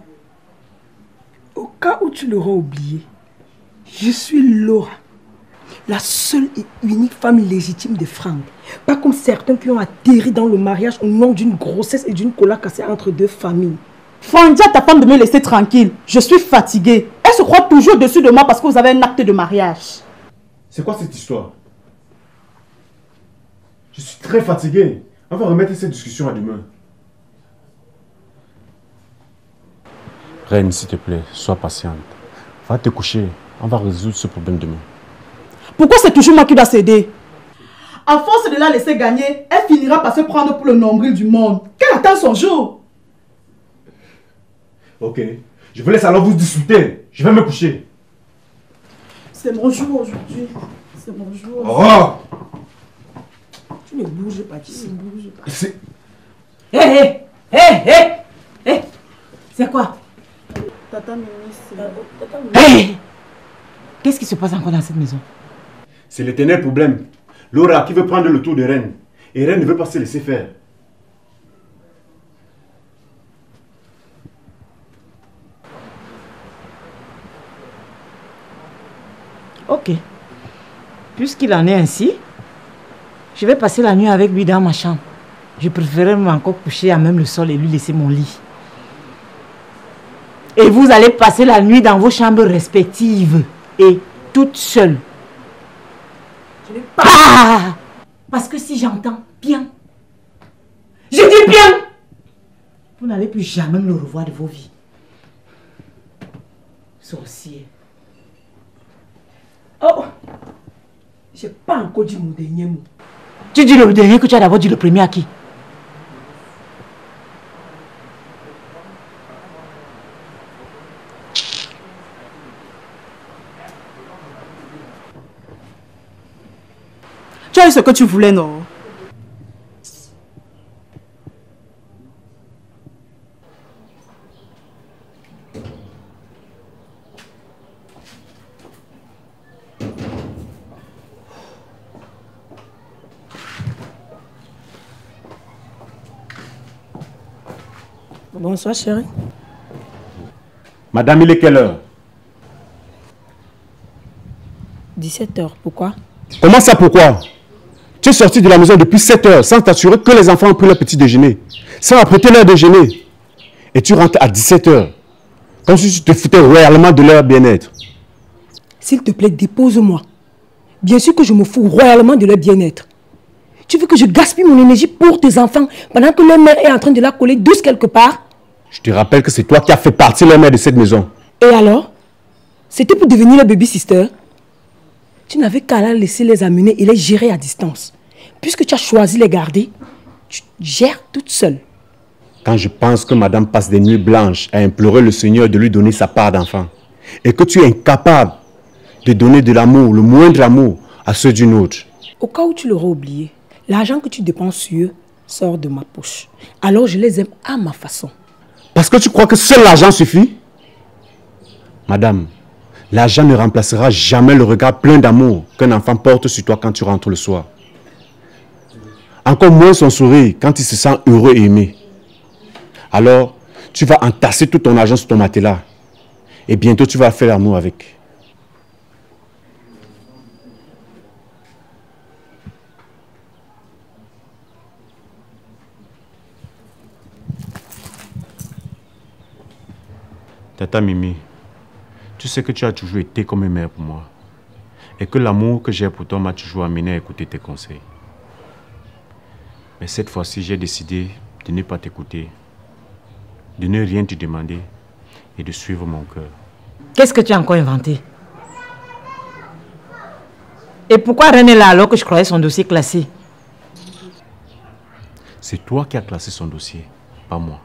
Au cas où tu l'auras oublié, je suis Laura, la seule et unique femme légitime de Franck. Pas comme certains qui ont atterri dans le mariage au nom d'une grossesse et d'une colère cassée entre deux familles. Franck, dis à ta femme de me laisser tranquille. Je suis fatiguée. Elle se croit toujours dessus de moi parce que vous avez un acte de mariage. C'est quoi cette histoire? Je suis très fatigué. On va remettre cette discussion à demain. Reine, s'il te plaît, sois patiente. Va te coucher. On va résoudre ce problème demain. Pourquoi c'est toujours moi qui dois céder? À force de la laisser gagner, elle finira par se prendre pour le nombril du monde. Qu'elle attend son jour. Ok. Je vous laisse alors vous discuter. Je vais me coucher. C'est mon jour aujourd'hui. C'est mon jour. Oh! Tu ne bouges pas, tu ne bouges pas. Hé! C'est quoi? Tata Mimi, Hé! Qu'est-ce qui se passe encore dans cette maison? C'est l'éternel problème. Laura qui veut prendre le tour de Reine. Et Reine ne veut pas se laisser faire. Ok. Puisqu'il en est ainsi, je vais passer la nuit avec lui dans ma chambre. Je préférerais encore coucher à même le sol et lui laisser mon lit. Et vous allez passer la nuit dans vos chambres respectives et toutes seules. Je n'ai pas... Ah! Parce que si j'entends bien, je dis bien, vous n'allez plus jamais me le revoir de vos vies. Sorcier. Oh, j'ai pas encore dit mon dernier mot. Tu dis le dernier que tu as d'abord dit le premier à qui? Tu as eu ce que tu voulais, non? Bonsoir, chérie. Madame, il est quelle heure? 17h, pourquoi? Comment ça, pourquoi? Tu es sorti de la maison depuis 7 heures sans t'assurer que les enfants ont pris leur petit déjeuner, sans apprêter leur déjeuner. Et tu rentres à 17 heures, comme si tu te foutais royalement de leur bien-être. S'il te plaît, dépose-moi. Bien sûr que je me fous royalement de leur bien-être. Tu veux que je gaspille mon énergie pour tes enfants pendant que leur mère est en train de la coller douce quelque part? Je te rappelle que c'est toi qui as fait partir leur mère de cette maison. Et alors? C'était pour devenir la baby-sister? Tu n'avais qu'à la laisser les amener et les gérer à distance. Puisque tu as choisi les garder, tu gères toute seule. Quand je pense que madame passe des nuits blanches à implorer le Seigneur de lui donner sa part d'enfant, et que tu es incapable de donner de l'amour, le moindre amour, à ceux d'une autre. Au cas où tu l'aurais oublié, l'argent que tu dépenses sur eux sort de ma poche. Alors je les aime à ma façon. Parce que tu crois que seul l'argent suffit? Madame, l'argent ne remplacera jamais le regard plein d'amour qu'un enfant porte sur toi quand tu rentres le soir. Encore moins son sourire quand il se sent heureux et aimé. Alors, tu vas entasser tout ton argent sur ton matelas. Et bientôt, tu vas faire l'amour avec. Tata Mimi, tu sais que tu as toujours été comme une mère pour moi. Et que l'amour que j'ai pour toi m'a toujours amené à écouter tes conseils. Mais cette fois-ci, j'ai décidé de ne pas t'écouter, de ne rien te demander et de suivre mon cœur. Qu'est-ce que tu as encore inventé? Et pourquoi Reine est là alors que je croyais son dossier classé? C'est toi qui as classé son dossier, pas moi.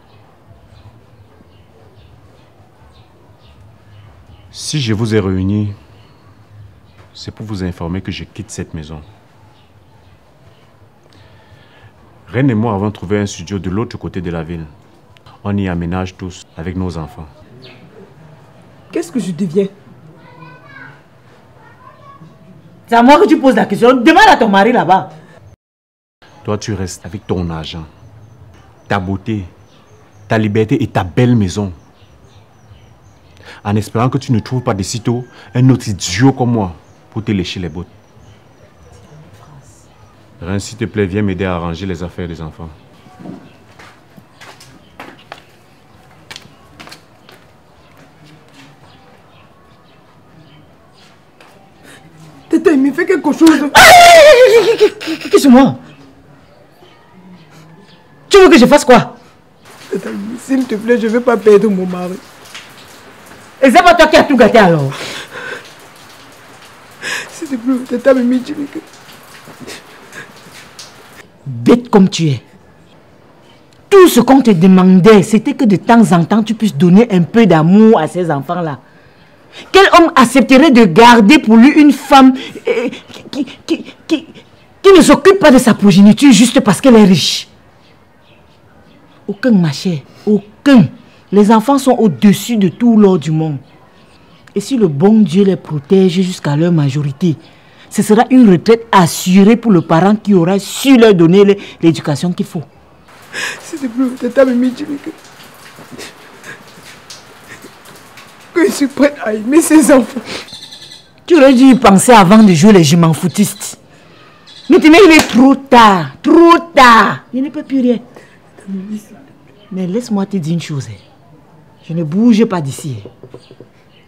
Si je vous ai réunis, c'est pour vous informer que je quitte cette maison. Reine et moi avons trouvé un studio de l'autre côté de la ville. On y aménage tous avec nos enfants. Qu'est-ce que je deviens? C'est à moi que tu poses la question. Demande à ton mari là-bas. Toi, tu restes avec ton argent, ta beauté, ta liberté et ta belle maison. En espérant que tu ne trouves pas de sitôt un autre idiot comme moi pour te lécher les bottes. Reine, s'il te plaît, viens m'aider à arranger les affaires des enfants. Tata, il me fait quelque chose. Qu'est-ce-moi? Tu veux que je fasse quoi? Tata, s'il te plaît, je ne veux pas perdre mon mari. Et c'est pas toi qui as tout gâté alors? S'il te plaît, tata Mimi, tu me... Bête comme tu es. Tout ce qu'on te demandait, c'était que de temps en temps, tu puisses donner un peu d'amour à ces enfants-là. Quel homme accepterait de garder pour lui une femme qui ne s'occupe pas de sa progéniture juste parce qu'elle est riche? Aucun, ma chère, aucun. Les enfants sont au-dessus de tout l'or du monde. Et si le bon Dieu les protège jusqu'à leur majorité, ce sera une retraite assurée pour le parent qui aura su leur donner l'éducation qu'il faut. S'il te plaît, tata Mimi, tu me... Que je suis prête à aimer ces enfants. Tu aurais dû y penser avant de jouer les juments foutistes. Maintenant, il est trop tard. Trop tard. Je ne peux plus rien. Mais laisse-moi te dire une chose. Je ne bouge pas d'ici.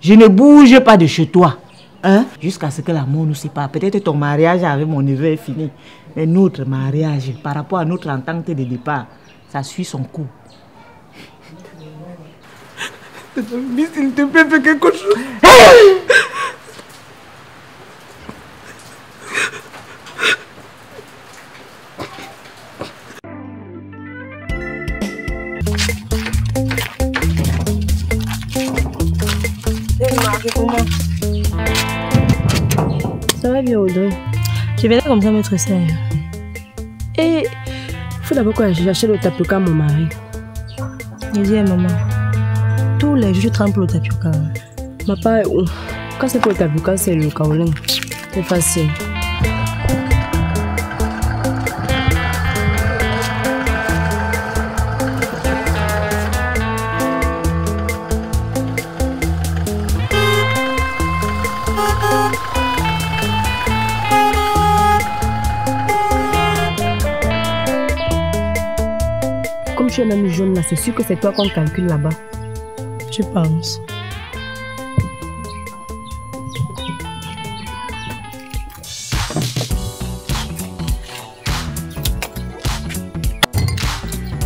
Je ne bouge pas de chez toi. Hein? Jusqu'à ce que l'amour nous sépare. Peut-être ton mariage avec mon neveu est fini. Mais notre mariage, par rapport à notre entente de départ, ça suit son cours. Mais s'il te plaît, fais quelque chose. Ça va bien, Audrey. Je viens comme ça mettre ça. Et il faut d'abord que j'achète le tapioca à mon mari. Je dis à maman, tous les jours je trempe le tapioca. Papa, quand c'est pour le tapioca, c'est le kaolin. C'est facile. Comme tu es même jaune là, c'est sûr que c'est toi qu'on calcule là-bas. Tu penses?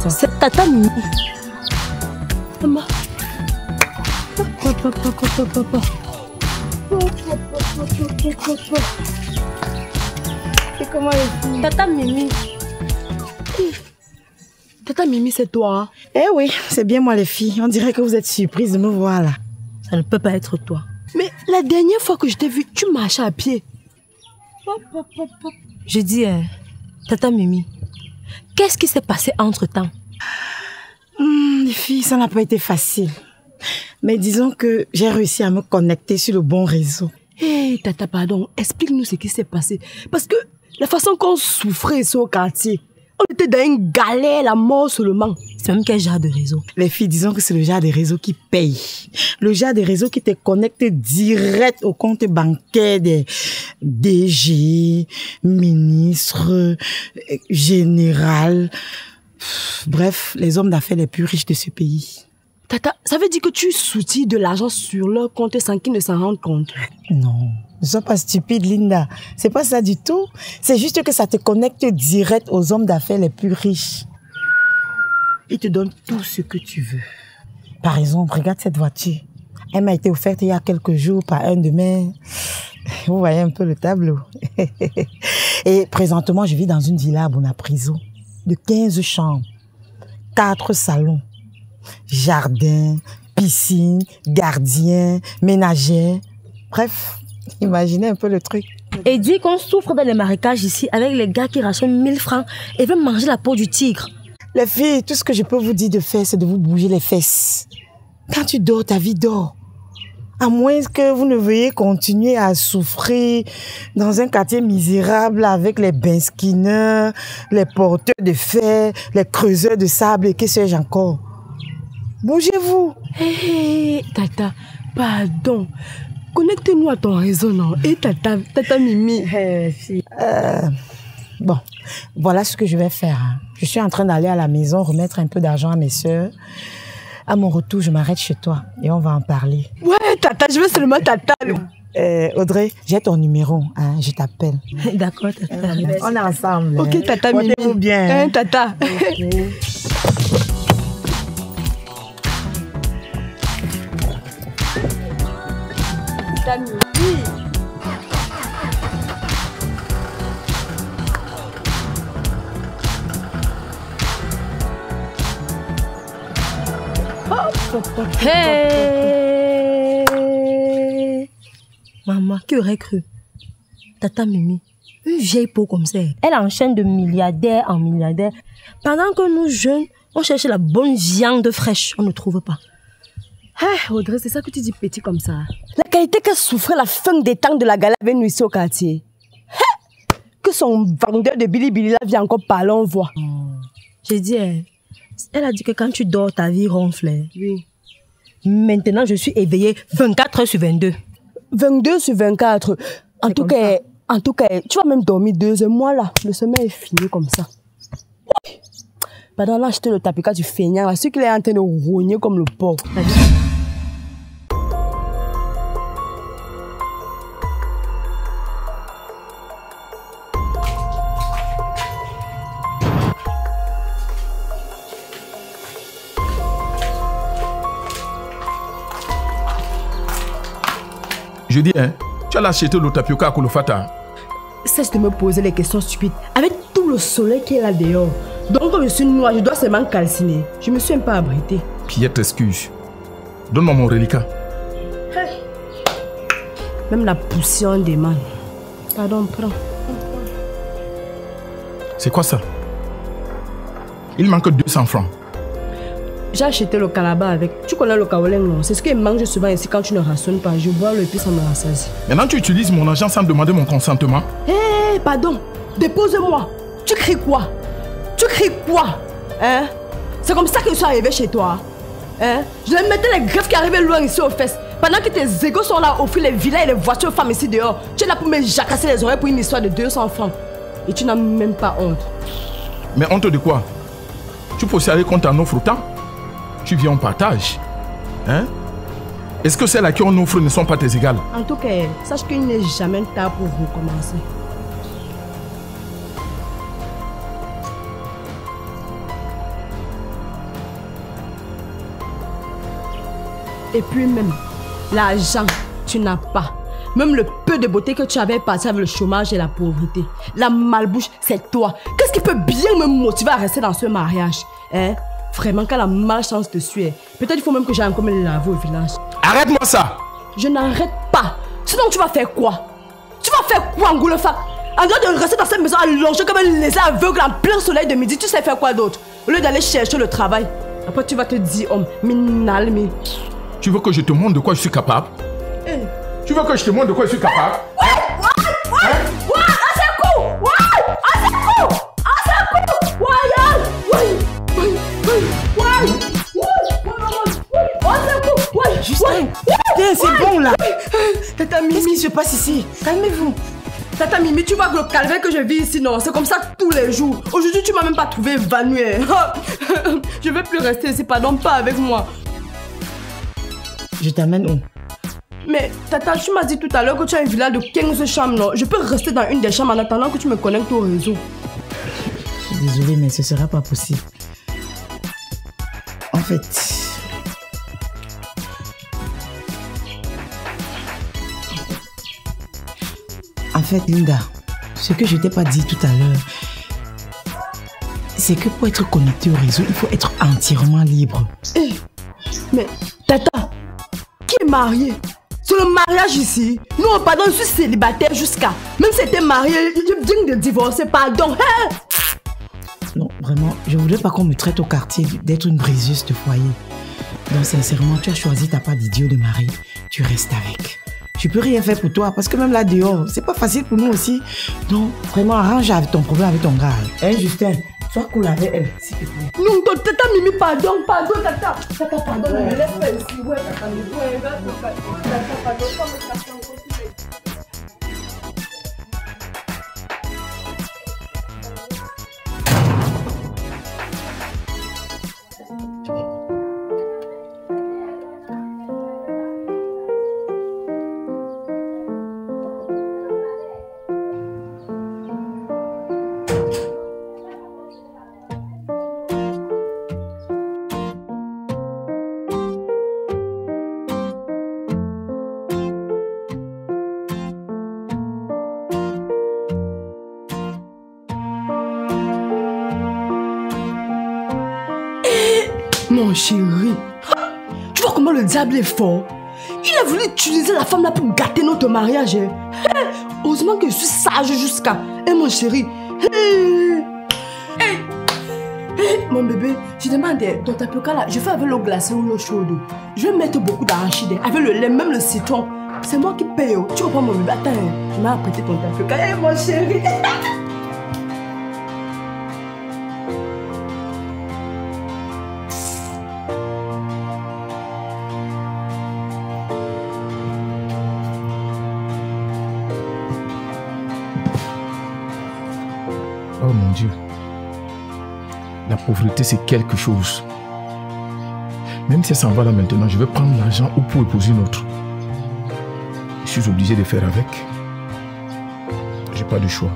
C'est tata Mimi. Maman. Papa. C'est comment les filles? Tata Mimi. Tata Mimi, c'est toi. Eh oui, c'est bien moi les filles. On dirait que vous êtes surprise de me voir là. Ça ne peut pas être toi. Mais la dernière fois que je t'ai vue, tu marchais à pied. Je dis, Tata Mimi, qu'est-ce qui s'est passé entre-temps? Les filles, ça n'a pas été facile. Mais disons que j'ai réussi à me connecter sur le bon réseau. Hé, Tata, pardon, explique-nous ce qui s'est passé. Parce que la façon qu'on souffrait ici au quartier, on était dans une galère, la mort seulement. C'est même quel genre de réseau? Les filles, disons que c'est le genre de réseau qui paye. Le genre de réseau qui te connecte direct au compte bancaire des DG, ministres, général. Bref, les hommes d'affaires les plus riches de ce pays. Tata, ça veut dire que tu soutiens de l'argent sur leur compte sans qu'ils ne s'en rendent compte? Non, ne sois pas stupide, Linda. C'est pas ça du tout. C'est juste que ça te connecte direct aux hommes d'affaires les plus riches. Ils te donnent tout ce que tu veux. Par exemple, regarde cette voiture. Elle m'a été offerte il y a quelques jours par un de mes... Vous voyez un peu le tableau. Et présentement, je vis dans une villa à Bonapriso de 15 chambres, 4 salons, jardin, piscine, gardien, ménagère. Bref, imaginez un peu le truc. Et dis qu'on souffre dans les marécages ici avec les gars qui rachètent 1000 francs et veulent manger la peau du tigre. Les filles, tout ce que je peux vous dire de faire, c'est de vous bouger les fesses. Quand tu dors, ta vie dort. À moins que vous ne veuillez continuer à souffrir dans un quartier misérable avec les benskinneurs, les porteurs de fer, les creuseurs de sable et que sais-je encore. Bougez-vous. Hé, Tata, pardon. Connecte-nous à ton réseau, non? Et Tata Mimi. Bon, voilà ce que je vais faire. Je suis en train d'aller à la maison remettre un peu d'argent à mes soeurs. À mon retour, je m'arrête chez toi et on va en parler. Ouais, Tata, je veux seulement Tata. Audrey, j'ai ton numéro, hein, je t'appelle. D'accord, Tata. On est ensemble. Ok, Tata Mimi. Portez-vous bien. Tata. Okay. Tata Mimi. Hey! Maman, qui aurait cru? Tata Mimi, une vieille peau comme ça, elle enchaîne de milliardaire en milliardaire. Pendant que nous jeunes, on cherche la bonne viande fraîche, on ne trouve pas. Hey, Audrey, c'est ça que tu dis petit comme ça. La qualité que souffrait la fin des temps de la gala avec nous ici au quartier. Hey! Que son vendeur de Billy là vient encore parler, on voit. J'ai dit, elle a dit que quand tu dors, ta vie ronfle. Oui. Maintenant, je suis éveillée 24 heures sur 22. 22 sur 24. En tout cas, tu vas même dormir 2 heures. Moi, là, le sommeil est fini comme ça. Ouais. Pendant là, acheter le tapika du feignant, là, celui qui est en train de rogner comme le porc. Je dis, hein, tu as acheté le tapioca à Kolofata. Cesse de me poser les questions stupides. Avec tout le soleil qui est là dehors. Donc, comme je suis noire, je dois seulement calciner. Je me suis un peu abritée. Piette, excuse. Donne-moi mon reliquat. Même la poussière demande. Pardon, prends. C'est quoi ça? Il manque 200 francs. J'ai acheté le calabar avec. Tu connais le kaoleng, non? C'est ce qu'il mange souvent ici quand tu ne rationnes pas. Je bois le et puis ça me rassasie. Maintenant, tu utilises mon argent sans me demander mon consentement? Hé, pardon. Dépose-moi. Tu cries quoi? Tu cries quoi? Hein? C'est comme ça que je suis arrivée chez toi. Hein? Je vais mettre les greffes qui arrivaient loin ici aux fesses. Pendant que tes égos sont là à offrir les villas et les voitures aux femmes ici dehors, tu es là pour me jacasser les oreilles pour une histoire de 200 francs. Et tu n'as même pas honte. Mais honte de quoi? Tu peux aussi aller contre un offre autant? Tu viens en partage. Hein? Est-ce que celles à qui on offre ne sont pas tes égales? En tout cas, sache qu'il n'est jamais tard pour recommencer. Et puis même, l'argent, tu n'as pas. Même le peu de beauté que tu avais passé avec le chômage et la pauvreté. La malbouche, c'est toi. Qu'est-ce qui peut bien me motiver à rester dans ce mariage? Hein? Vraiment, quand la malchance te suit, peut-être il faut même que j'aille encore me laver au village. Arrête-moi ça! Je n'arrête pas. Sinon, tu vas faire quoi? Tu vas faire quoi, Ngoulefa? En dehors de rester dans cette maison allongée comme un lézard aveugle en plein soleil de midi, tu sais faire quoi d'autre? Au lieu d'aller chercher le travail. Après, tu vas te dire, homme, minalmi. Tu veux que je te montre de quoi je suis capable? Tu veux que je te montre de quoi je suis capable? Justin, c'est bon là. Tata Mimi, qu'est-ce qui se passe ici? Calmez-vous. Tata Mimi, tu vois que le calvaire que je vis ici, non? C'est comme ça tous les jours. Aujourd'hui, tu m'as même pas trouvé évanouie. Je veux plus rester ici, pardon, pas avec moi. Je t'amène où? Mais Tata, tu m'as dit tout à l'heure que tu as une villa de 15 chambres, non? Je peux rester dans une des chambres en attendant que tu me connectes au réseau. Je suis désolée, mais ce sera pas possible. En fait, Linda, ce que je t'ai pas dit tout à l'heure, c'est que pour être connecté au réseau, il faut être entièrement libre. Mais Tata, qui est marié? C'est le mariage ici. Non, pardon, je suis célibataire jusqu'à. Même si j'étais mariée, je viens de divorcer, pardon. Hey! Non, vraiment, je voudrais pas qu'on me traite au quartier d'être une briseuse de foyer. Donc sincèrement, tu as choisi ta part d'idiot de mari. Tu restes avec. Je peux rien faire pour toi parce que même là dehors, c'est pas facile pour nous aussi. Donc vraiment, arrange ton problème avec ton gars. Hein, Justin, sois cool avec elle, s'il te plaît. Non, Tata Mimi, pardon, Tata. Tata, pardon, ne me laisse pas ici. Ouais, Tata Mimi, ouais, Tata, pardon, pas me casser encore. Mon chéri, tu vois comment le diable est fort? Il a voulu utiliser la femme là pour gâter notre mariage. Heureusement que je suis sage jusqu'à... mon chéri. Mon bébé, je demande dans ta peau là, je fais avec l'eau glacée ou l'eau chaude. Je vais mettre beaucoup d'arachide avec le lait, même le citron. C'est moi qui paye. Tu comprends mon bébé? Attends, je m'ai apprêté ton tapioca. Mon chéri. Oh mon Dieu. La pauvreté, c'est quelque chose. Même si elle s'en va là maintenant, je vais prendre l'argent ou pour épouser une autre. Je suis obligé de faire avec. J'ai pas le choix.